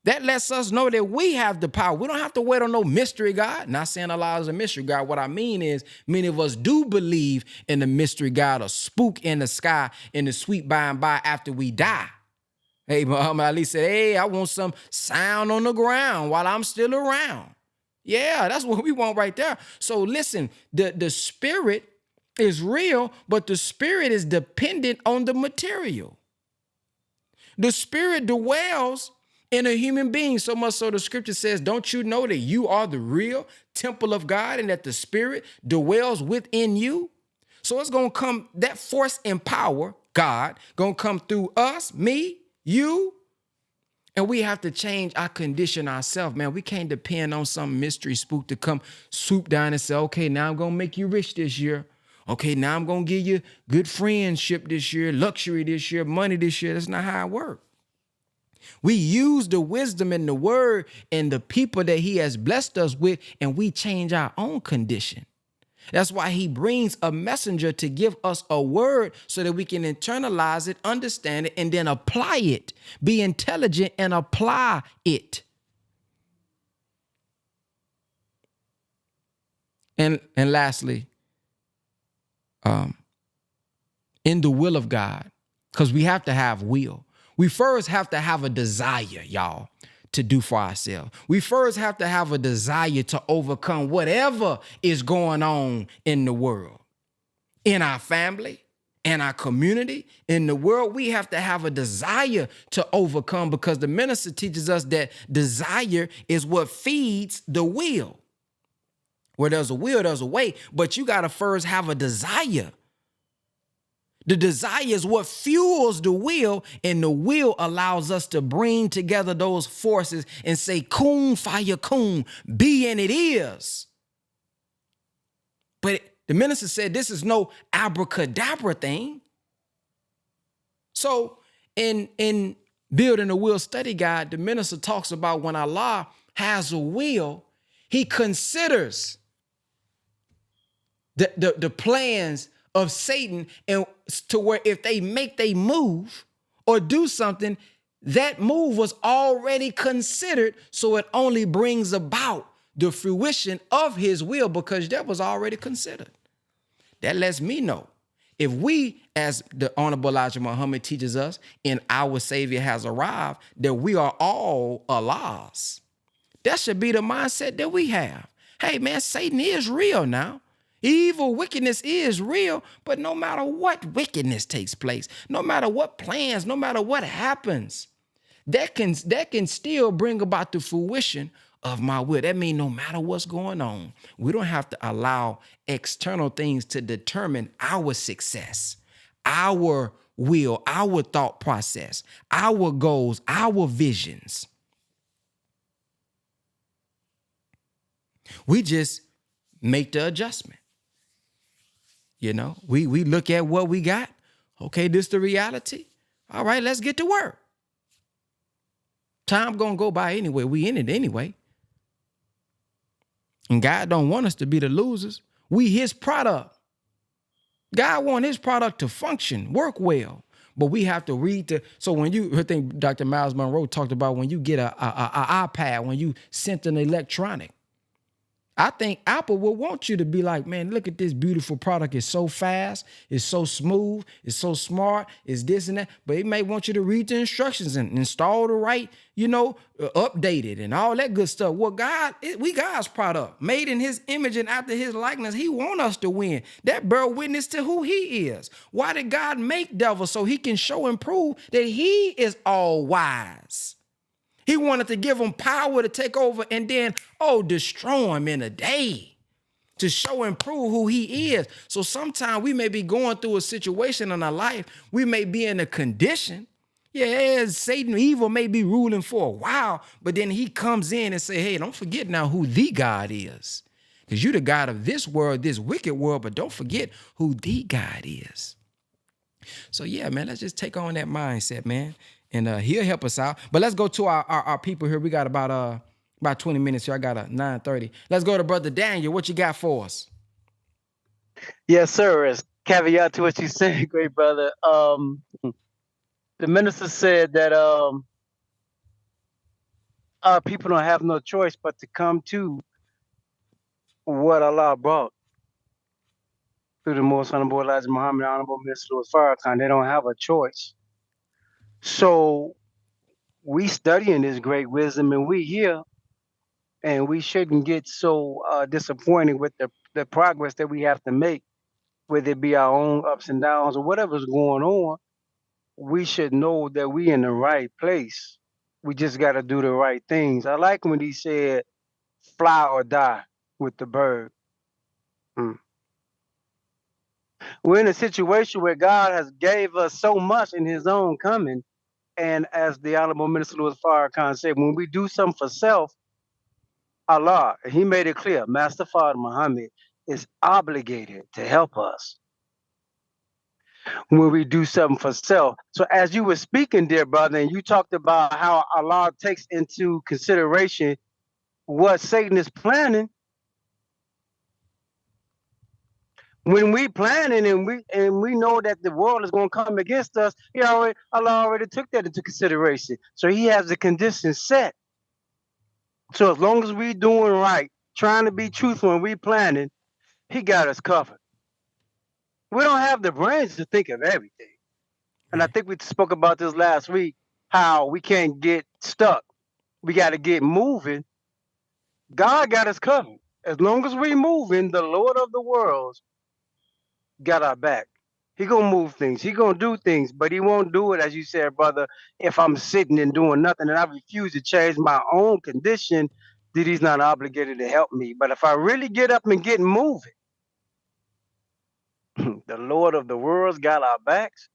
Speaker 2: That lets us know that we have the power. We don't have to wait on no mystery God. Not saying Allah is a mystery God. What I mean is many of us do believe in the mystery God, a spook in the sky in the sweet by and by after we die. Hey, Muhammad Ali said, hey, I want some sound on the ground while I'm still around. Yeah, that's what we want right there. So listen, the spirit is real, but the spirit is dependent on the material. The spirit dwells in a human being, so much so the scripture says, don't you know that you are the real temple of God and that the spirit dwells within you? So it's going to come, that force and power, God, going to come through us, me, you, and we have to change our condition ourselves, man. We can't depend on some mystery spook to come swoop down and say, okay, now I'm going to make you rich this year. Okay, now I'm going to give you good friendship this year, luxury this year, money this year. That's not how it works. We use the wisdom and the word and the people that he has blessed us with, and we change our own condition. That's why he brings a messenger to give us a word so that we can internalize it, understand it, and then apply it. Be intelligent and apply it. And lastly, in the will of God, because we have to have will. We first have to have a desire, y'all, to do for ourselves. We first have to have a desire to overcome whatever is going on in the world, in our family, in our community, in the world. We have to have a desire to overcome, because the minister teaches us that desire is what feeds the will. Where there's a will, there's a way, but you got to first have a desire. The desire is what fuels the will, and the will allows us to bring together those forces and say, kun fayakun, be and it is. But the minister said this is no abracadabra thing. So in building a will study guide, the minister talks about when Allah has a will, he considers the plans of Satan, and to where if they make they move or do something, that move was already considered, so it only brings about the fruition of his will because that was already considered. That lets me know if we, as the Honorable Elijah Muhammad teaches us, and our Savior has arrived, that we are all Allah's. That should be the mindset that we have. Hey man, Satan is real now. Evil wickedness is real, but no matter what wickedness takes place, no matter what plans, no matter what happens, that can still bring about the fruition of my will. That means no matter what's going on, we don't have to allow external things to determine our success, our will, our thought process, our goals, our visions. We just make the adjustment. You know, we look at what we got. Okay, this is the reality. All right, let's get to work. Time gonna go by anyway. We in it anyway. And God don't want us to be the losers. We his product. God want his product to function, work well. But we have to read so when I think Dr. Miles Monroe talked about when you get a iPad, when you sent an electronic. I think Apple will want you to be like, man, look at this beautiful product. It's so fast. It's so smooth. It's so smart. It's this and that. But it may want you to read the instructions and install the right, update it and all that good stuff. Well, we God's product, made in his image and after his likeness. He want us to win. That bear witness to who he is. Why did God make devils? So he can show and prove that he is all wise. He wanted to give them power to take over and then, destroy them in a day to show and prove who he is. So sometimes we may be going through a situation in our life. We may be in a condition. Yeah, Satan, evil may be ruling for a while, but then he comes in and say, hey, don't forget now who the God is. Because you're the God of this world, this wicked world, but don't forget who the God is. So yeah, man, let's just take on that mindset, man. And he'll help us out. But let's go to our people here. We got about 20 minutes here. I got a 9:30. Let's go to Brother Daniel. What you got for us?
Speaker 5: Yes, sir. As caveat to what you said, great brother. The minister said that people don't have no choice but to come to what Allah brought through the Most Honorable Elijah Muhammad, Honorable Minister Louis Farrakhan. They don't have a choice. So we studying this great wisdom, and we here, and we shouldn't get so disappointed with the progress that we have to make, whether it be our own ups and downs or whatever's going on. We should know that we in the right place. We just got to do the right things. I like when he said, "Fly or die" with the bird. Mm. We're in a situation where God has gave us so much in His own coming, and as the Honorable Minister Louis Farrakhan said, when we do something for self, Allah, He made it clear, Master Father Muhammad is obligated to help us when we do something for self. So as you were speaking, dear brother, and you talked about how Allah takes into consideration what Satan is planning, when we planning and we know that the world is going to come against us, Allah already took that into consideration. So He has the conditions set. So as long as we doing right, trying to be truthful and we planning, He got us covered. We don't have the brains to think of everything. And I think we spoke about this last week, how we can't get stuck. We got to get moving. God got us covered. As long as we moving, the Lord of the worlds got our back. He gonna move things. He gonna do things, but he won't do it, as you said, brother, if I'm sitting and doing nothing and I refuse to change my own condition, that he's not obligated to help me. But if I really get up and get moving, the Lord of the worlds got our backs.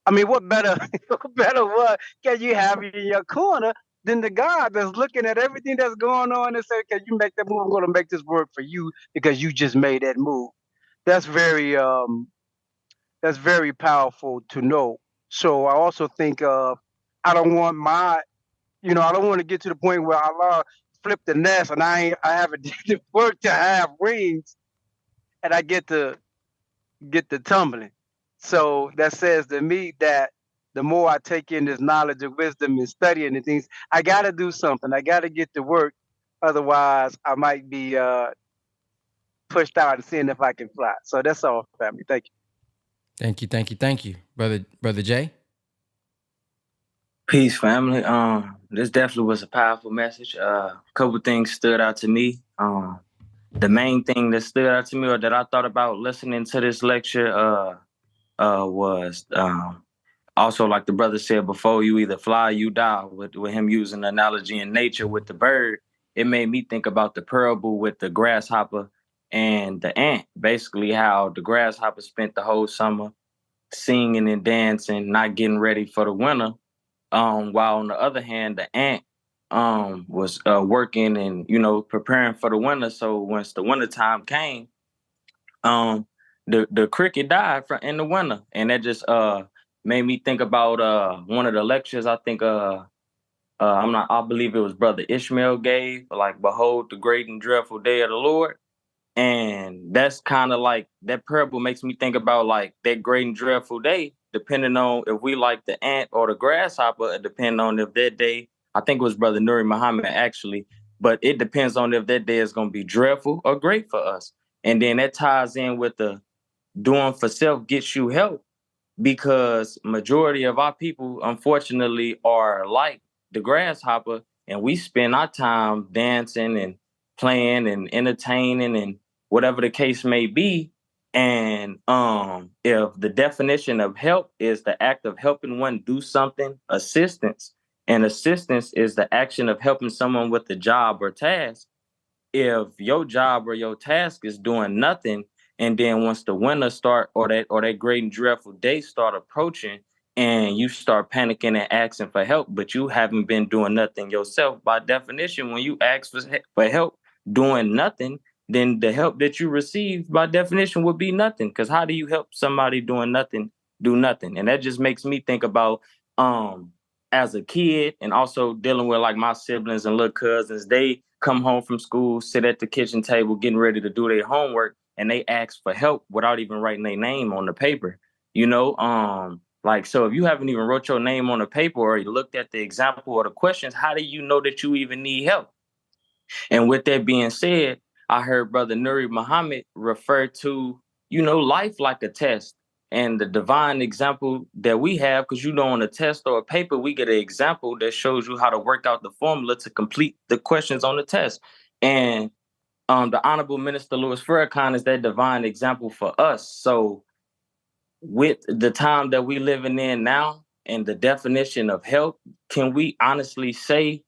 Speaker 5: I mean, what better, what better what can you have in your corner than the God that's looking at everything that's going on and say, "Can you make that move? I'm gonna make this work for you because you just made that move." That's very powerful to know. So I also think I don't want I don't want to get to the point where Allah flip the nest and I haven't did the work to have wings and I get to tumbling. So that says to me that the more I take in this knowledge of wisdom and studying and things, I gotta do something. I gotta get to work. Otherwise I might be pushed out and seeing if I can fly. So that's all, family. Thank you.
Speaker 2: Thank you, brother Jay.
Speaker 6: Peace, family. This definitely was a powerful message. A couple things stood out to me. The main thing that stood out to me, or that I thought about listening to this lecture, was also, like the brother said before, you either fly or you die. With him using the analogy in nature with the bird, it made me think about the parable with the grasshopper and the ant. Basically, how the grasshopper spent the whole summer singing and dancing, not getting ready for the winter. While on the other hand, the ant was working and preparing for the winter. So once the winter time came, the cricket died in the winter, and that just made me think about one of the lectures. I think I believe it was Brother Ishmael gave, like, "Behold the great and dreadful day of the Lord." And that's kind of like, that parable makes me think about like that great and dreadful day, depending on if we like the ant or the grasshopper, depending on if that day, I think it was Brother Nuri Muhammad actually, but it depends on if that day is going to be dreadful or great for us. And then that ties in with the doing for self gets you help, because majority of our people, unfortunately, are like the grasshopper, and we spend our time dancing and playing and entertaining and whatever the case may be. And if the definition of help is the act of helping one do something, assistance, and assistance is the action of helping someone with a job or task, if your job or your task is doing nothing, and then once the winter start, or that great and dreadful day start approaching, and you start panicking and asking for help, but you haven't been doing nothing yourself, by definition, when you ask for help doing nothing, then the help that you receive by definition would be nothing. Because how do you help somebody doing nothing do nothing? And that just makes me think about as a kid, and also dealing with like my siblings and little cousins. They come home from school, sit at the kitchen table, getting ready to do their homework, and they ask for help without even writing their name on the paper. Like, so if you haven't even wrote your name on a paper or you looked at the example or the questions, how do you know that you even need help? And with that being said, I heard Brother Nuri Muhammad refer to, life like a test. And the divine example that we have, because on a test or a paper, we get an example that shows you how to work out the formula to complete the questions on the test. And the Honorable Minister Louis Farrakhan is that divine example for us. So with the time that we living in now and the definition of help, can we honestly say,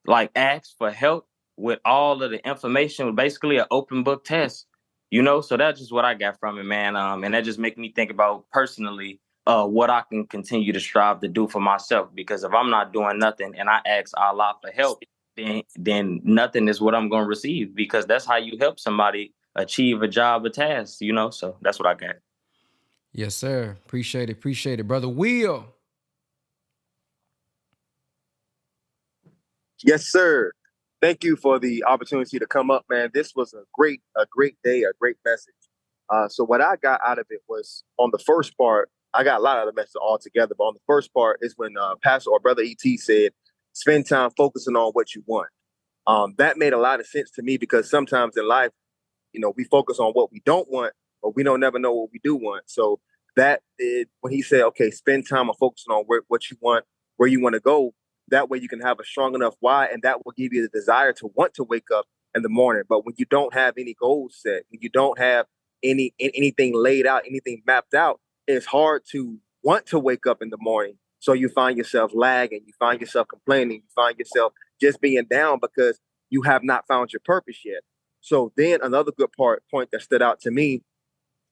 Speaker 6: like, ask for help with all of the information, basically an open book test, So that's just what I got from it, man. And that just make me think about personally what I can continue to strive to do for myself. Because if I'm not doing nothing and I ask Allah for help, then nothing is what I'm going to receive, because that's how you help somebody achieve a job, a task, So that's what I got.
Speaker 2: Yes, sir. Appreciate it, Brother Will.
Speaker 7: Yes, sir. Thank you for the opportunity to come up, man. This was a great day, a great message. So what I got out of it was, on the first part, I got a lot of the message altogether, but on the first part is when Pastor or Brother ET said, spend time focusing on what you want. That made a lot of sense to me, because sometimes in life, we focus on what we don't want, but we don't never know what we do want. So when he said, okay, spend time on focusing on what you want, where you want to go, that way you can have a strong enough why, and that will give you the desire to want to wake up in the morning. But when you don't have any goals set, when you don't have anything laid out, anything mapped out, it's hard to want to wake up in the morning. So you find yourself lagging, you find yourself complaining, you find yourself just being down because you have not found your purpose yet. So then another good point that stood out to me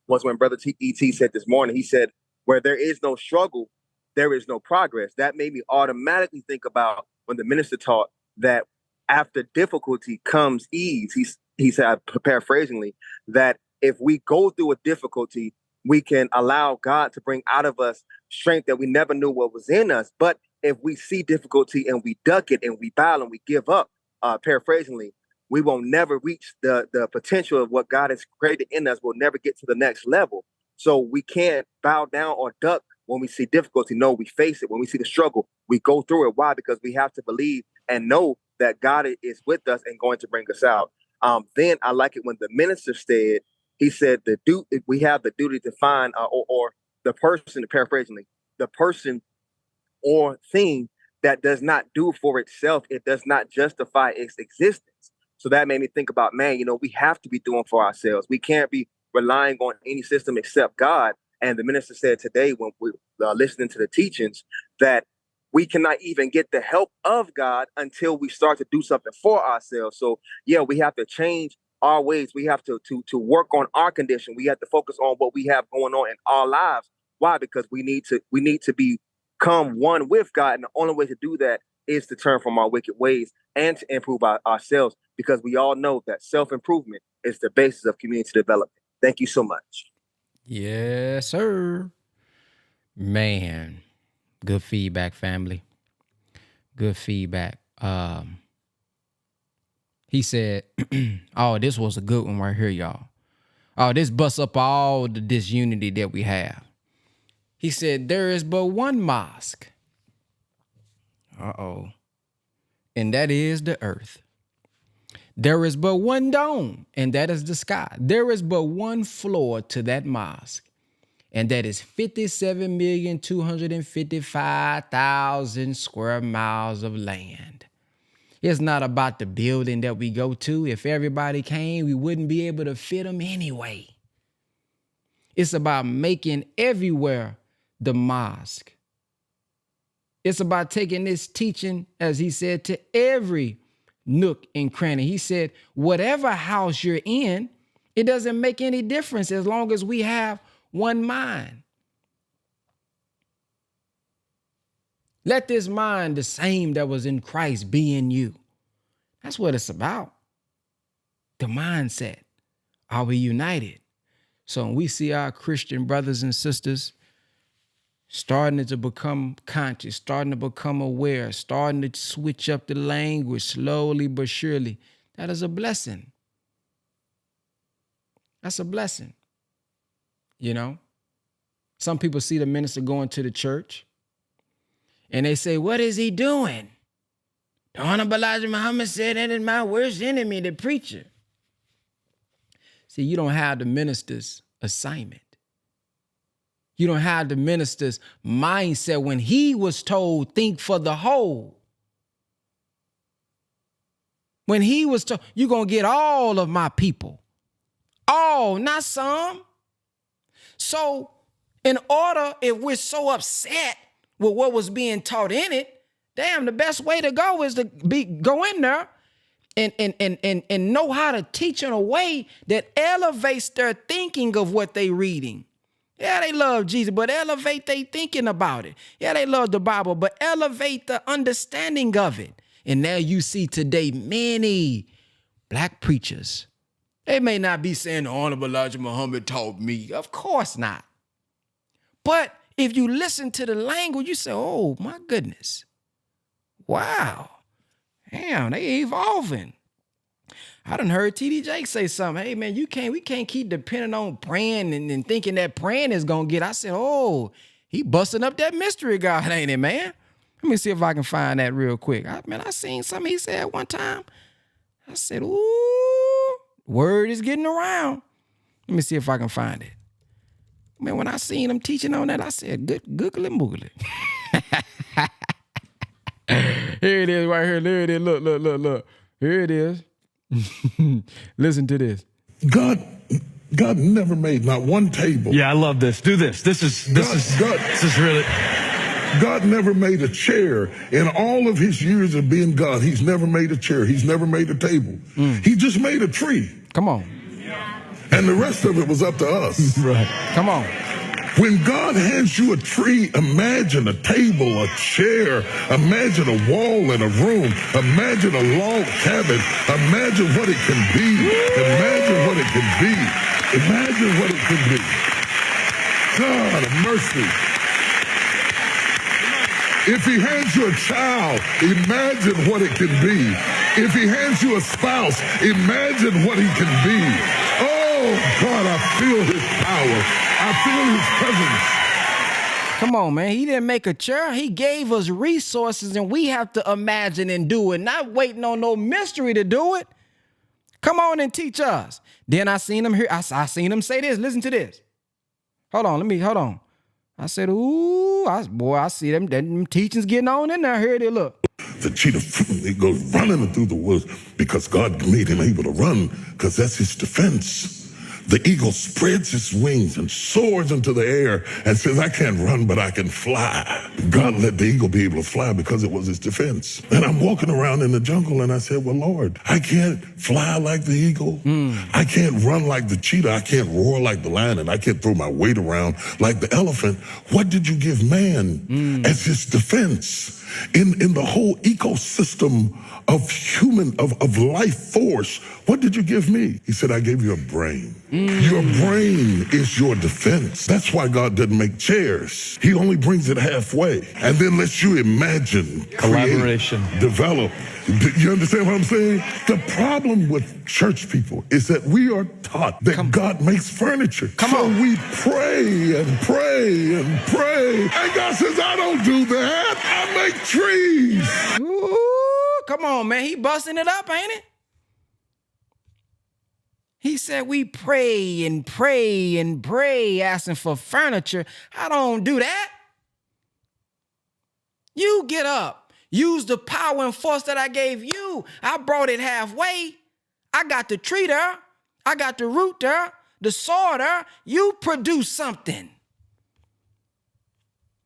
Speaker 7: was when Brother E.T. said this morning, he said, where there is no struggle, there is no progress. That made me automatically think about when the minister taught that after difficulty comes ease. He said, paraphrasingly, that if we go through a difficulty, we can allow God to bring out of us strength that we never knew what was in us. But if we see difficulty and we duck it and we bow and we give up, paraphrasingly, we will never reach the potential of what God has created in us. We'll never get to the next level. So we can't bow down or duck when we see difficulty. No, we face it. When we see the struggle, we go through it. Why? Because we have to believe and know that God is with us and going to bring us out. Then I like it when the minister said, he said, we have the duty to find or the person, paraphrasingly, the person or thing that does not do for itself, it does not justify its existence. So that made me think about, man, we have to be doing for ourselves. We can't be relying on any system except God. And the minister said today, when we listening to the teachings, that we cannot even get the help of God until we start to do something for ourselves. So yeah, we have to change our ways. We have to work on our condition. We have to focus on what we have going on in our lives. Why? Because we need to become one with God. And the only way to do that is to turn from our wicked ways and to improve ourselves, because we all know that self-improvement is the basis of community development. Thank you so much.
Speaker 2: Yes, sir. Man, good feedback, family. Good feedback. He said, oh, this was a good one right here, y'all. Oh, this busts up all the disunity that we have. He said, there is but one mosque. Uh-oh. And that is the earth. There is but one dome, and that is the sky. There is but one floor to that mosque, and that is 57,255,000 square miles of land. It's not about the building that we go to. If everybody came, we wouldn't be able to fit them anyway. It's about making everywhere the mosque. It's about taking this teaching, as he said, to every nook and cranny. He said, whatever house you're in, it doesn't make any difference as long as we have one mind. Let this mind, the same that was in Christ, be in you. That's what it's about. The mindset. Are we united? So when we see our Christian brothers and sisters starting to become conscious, starting to become aware, starting to switch up the language slowly but surely, that is a blessing. That's a blessing. Some people see the minister going to the church and they say, what is he doing? The Honorable Elijah Muhammad said that is my worst enemy, the preacher. See, you don't have the minister's assignment. You don't have the minister's mindset when he was told, think for the whole. When he was told, you're going to get all of my people. All, not some. So in order, if we're so upset with what was being taught in it, damn, the best way to go is to go in there and know how to teach in a way that elevates their thinking of what they reading. Yeah, they love Jesus, but elevate their thinking about it. Yeah, they love the Bible, but elevate the understanding of it. And now you see today many black preachers. They may not be saying the Honorable Elijah Muhammad taught me. Of course not. But if you listen to the language, you say, oh, my goodness. Wow. Damn, they evolving. I done heard T.D. Jakes say something. Hey, man, we can't keep depending on praying and thinking that praying is going to get. I said, oh, he busting up that mystery God, ain't it, man? Let me see if I can find that real quick. I seen something he said one time. I said, ooh, word is getting around. Let me see if I can find it. Man, when I seen him teaching on that, I said, good googly moogly. Here it is right here. There it is. Look. Here it is. Listen to this.
Speaker 8: God never made not one table.
Speaker 9: Yeah, I love this. Do this. This is really.
Speaker 8: God never made a chair. In all of his years of being God, he's never made a chair. He's never made a table. He just made a tree.
Speaker 2: Come on.
Speaker 8: And the rest of it was up to us.
Speaker 2: Right. Come on.
Speaker 8: When God hands you a tree, imagine a table, a chair, imagine a wall in a room, imagine a log cabin, imagine what it can be, imagine what it can be, imagine what it can be. God of mercy. If he hands you a child, imagine what it can be. If he hands you a spouse, imagine what he can be. Oh, God, I feel his power. I feel his presence.
Speaker 2: Come on, man. He didn't make a chair. He gave us resources, and we have to imagine and do it, not waiting on no mystery to do it. Come on and teach us. Then I seen him here. I seen him say this. Listen to this. Hold on. I said, ooh, I see them teachings getting on in there. Here it is, look.
Speaker 8: The cheetah, he goes running through the woods because God made him able to run because that's his defense. The eagle spreads his wings and soars into the air and says, I can't run, but I can fly. God let the eagle be able to fly because it was his defense. And I'm walking around in the jungle and I said, well, Lord, I can't fly like the eagle. I can't run like the cheetah. I can't roar like the lion, and I can't throw my weight around like the elephant. What did you give man as his defense? In the whole ecosystem of life force, what did you give me? He said, I gave you a brain. Your brain is your defense. That's why God doesn't make chairs. He only brings it halfway and then lets you imagine,
Speaker 9: Collaboration.
Speaker 8: create, develop. You understand what I'm saying? The problem with church people is that we are taught that God makes furniture. So we pray and pray and pray. And God says, I don't do that. I make trees.
Speaker 2: Ooh, come on, man. He busting it up, ain't it? He said we pray and pray and pray asking for furniture. I don't do that. You get up. Use the power and force that I gave you. I brought it halfway. I got the tree there. I got the root there, the soil there. You produce something.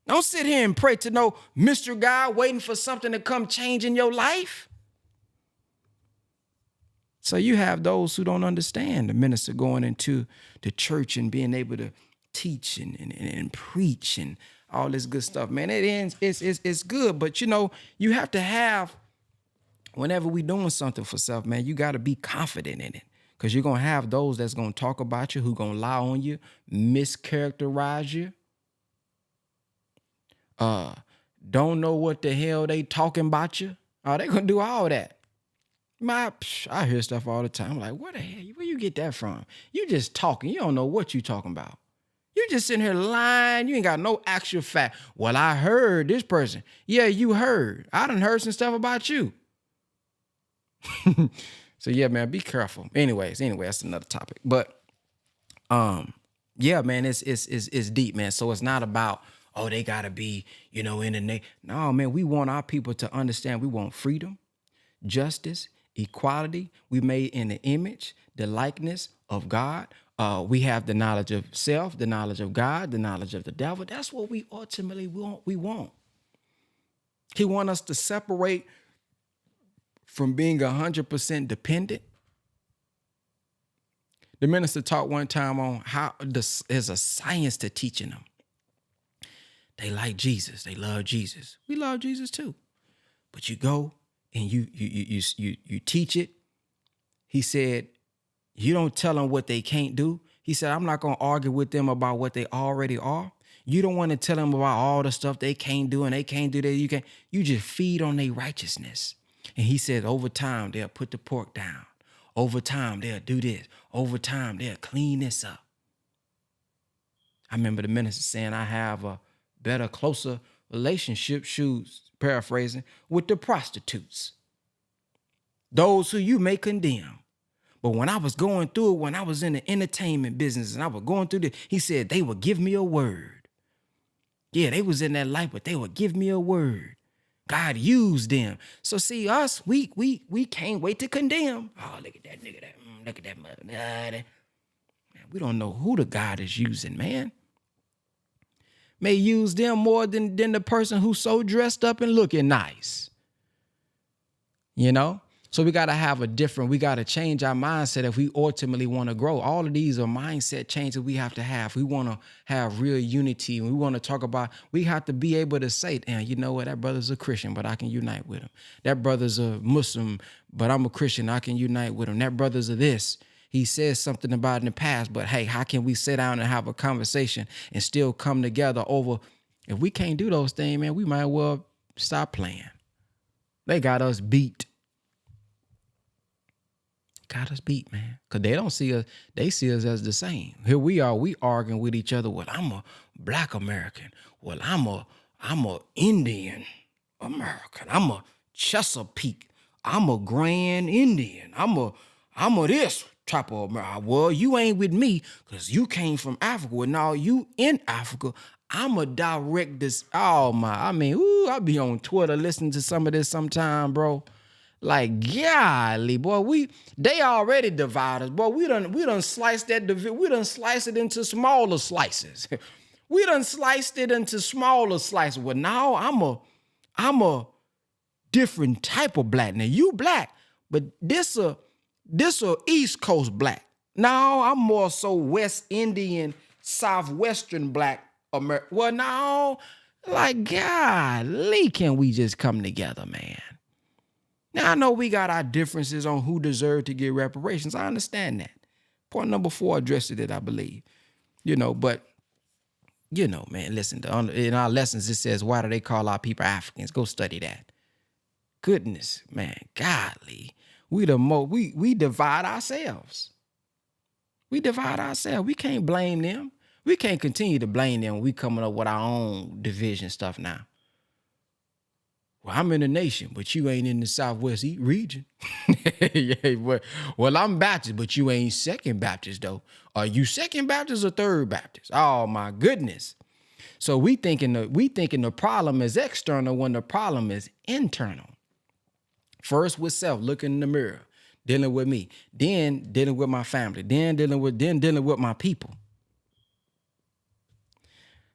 Speaker 2: Don't sit here and pray to no Mr. God waiting for something to come change in your life. So you have those who don't understand the minister going into the church and being able to teach and preach and all this good stuff, man. It's good, but you have to have, whenever we doing something for self, man, you got to be confident in it, because you're gonna have those that's gonna talk about you, who gonna lie on you, mischaracterize you, don't know what the hell they talking about you. They gonna do all that. I hear stuff all the time. I'm like, where you get that from? You just talking. You don't know what you talking about. You just sitting here lying. You ain't got no actual fact. Well, I heard this person. Yeah, you heard. I done heard some stuff about you. So yeah, man, be careful. Anyway, that's another topic. But yeah, man, it's deep, man. So it's not about, oh, they gotta be, in the no, man, we want our people to understand we want freedom, justice, equality. We made in the image, the likeness of God. We have the knowledge of self, the knowledge of God, the knowledge of the devil. That's what we ultimately want. He wants us to separate from being 100% dependent. The minister taught one time on how there's a science to teaching them. They like Jesus. They love Jesus. We love Jesus too. But you go and you teach it. He said, you don't tell them what they can't do. He said, I'm not going to argue with them about what they already are. You don't want to tell them about all the stuff they can't do and they can't do that. You just feed on their righteousness. And he said, over time, they'll put the pork down. Over time, they'll do this. Over time, they'll clean this up. I remember the minister saying, I have a better, closer relationship, paraphrasing, with the prostitutes. Those who you may condemn. But when I was going through it, when I was in the entertainment business and I was going through he said they would give me a word. Yeah, they was in that life, but they would give me a word. God used them. So see, us, we can't wait to condemn. Oh, look at that nigga, look at that mother. Man, we don't know who the God is using, man. May use them more than the person who's so dressed up and looking nice. So we got to change our mindset if we ultimately want to grow. All of these are mindset changes we have to have. We want to have real unity. We want to talk about, we have to be able to say, you know what, that brother's a Christian, but I can unite with him. That brother's a Muslim, but I'm a Christian, I can unite with him. That brother's a this. He says something about it in the past, but hey, how can we sit down and have a conversation and still come together over? If we can't do those things, man, we might well stop playing. They got us beat. Got us beat, man. Because they don't see us, they see us as the same. Here we are, we arguing with each other. Well, I'm a Black American. Well, I'm a Indian American. I'm a Chesapeake. I'm a Grand Indian. I'm a this type of American. Well, you ain't with me because you came from Africa. Well, now you in Africa. I'm a direct this. Oh my, I be on Twitter listening to some of this sometime, bro. Like, golly, boy, they already divide us. Boy, we done sliced that, we done sliced it into smaller slices. We done sliced it into smaller slices. Well, now I'm a different type of black. Now, you black, but this a East Coast black. Now, I'm more so West Indian, Southwestern black America. Well, now, like, golly, can we just come together, man? Now, I know we got our differences on who deserved to get reparations. I understand that. Point number 4 addressed it, I believe. But, man, listen, in our lessons, it says, why do they call our people Africans? Go study that. Goodness, man, godly. We divide ourselves. We divide ourselves. We can't blame them. We can't continue to blame them when we coming up with our own division stuff now. Well, I'm in the nation, but you ain't in the Southwest region. Yeah, well, I'm Baptist, but you ain't Second Baptist, though. Are you Second Baptist or Third Baptist? Oh, my goodness. So we thinking the problem is external when the problem is internal. First with self, looking in the mirror, dealing with me, then dealing with my family, then dealing with my people.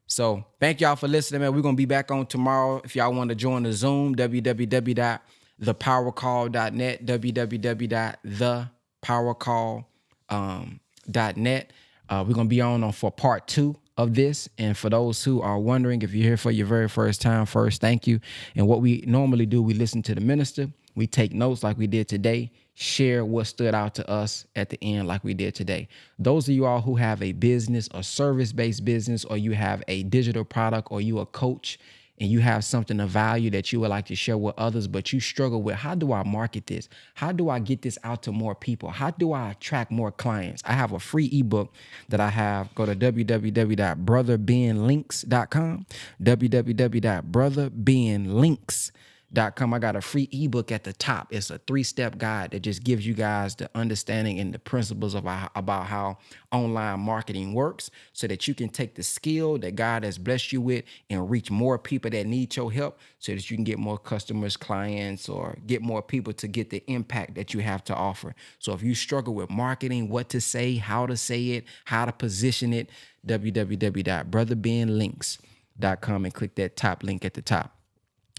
Speaker 2: So thank y'all for listening, man. We're going to be back on tomorrow. If y'all want to join the Zoom, www.thepowercall.net, www.thepowercall.net. We're going to be on for part 2 of this. And for those who are wondering, if you're here for your very first time, first, thank you. And what we normally do, we listen to the minister. We take notes like we did today, share what stood out to us at the end like we did today. Those of you all who have a business or service-based business, or you have a digital product, or you a coach and you have something of value that you would like to share with others, but you struggle with, how do I market this? How do I get this out to more people? How do I attract more clients? I have a free ebook that I have. Go to www.brotherbenlinks.com, www.brotherbenlinks.com. I got a free ebook at the top. It's a 3-step guide that just gives you guys the understanding and the principles of about how online marketing works, so that you can take the skill that God has blessed you with and reach more people that need your help, so that you can get more customers, clients, or get more people to get the impact that you have to offer. So if you struggle with marketing, what to say, how to say it, how to position it, www.brotherbenlinks.com and click that top link at the top.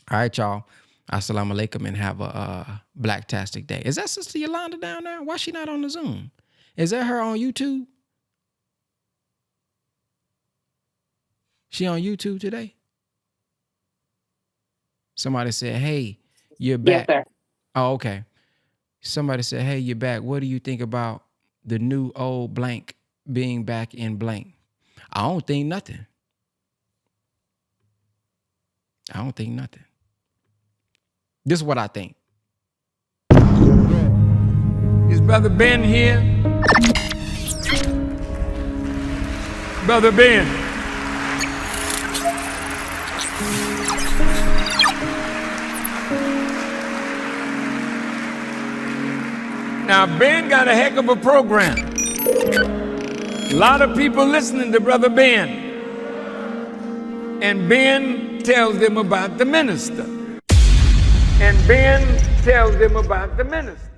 Speaker 2: All right, y'all. Assalamu alaikum, and have a blacktastic day. Is that Sister Yolanda down there? Why she not on the Zoom? Is that her on YouTube? She on YouTube today? Somebody said, hey, you're back. Yes, sir. Oh, okay. Somebody said, hey, you're back. What do you think about the new old blank being back in blank? I don't think nothing. I don't think nothing. This is what I think.
Speaker 1: Is Brother Ben here? Brother Ben. Now, Ben got a heck of a program. A lot of people listening to Brother Ben. And Ben tells them about the minister. And Ben tells them about the minister.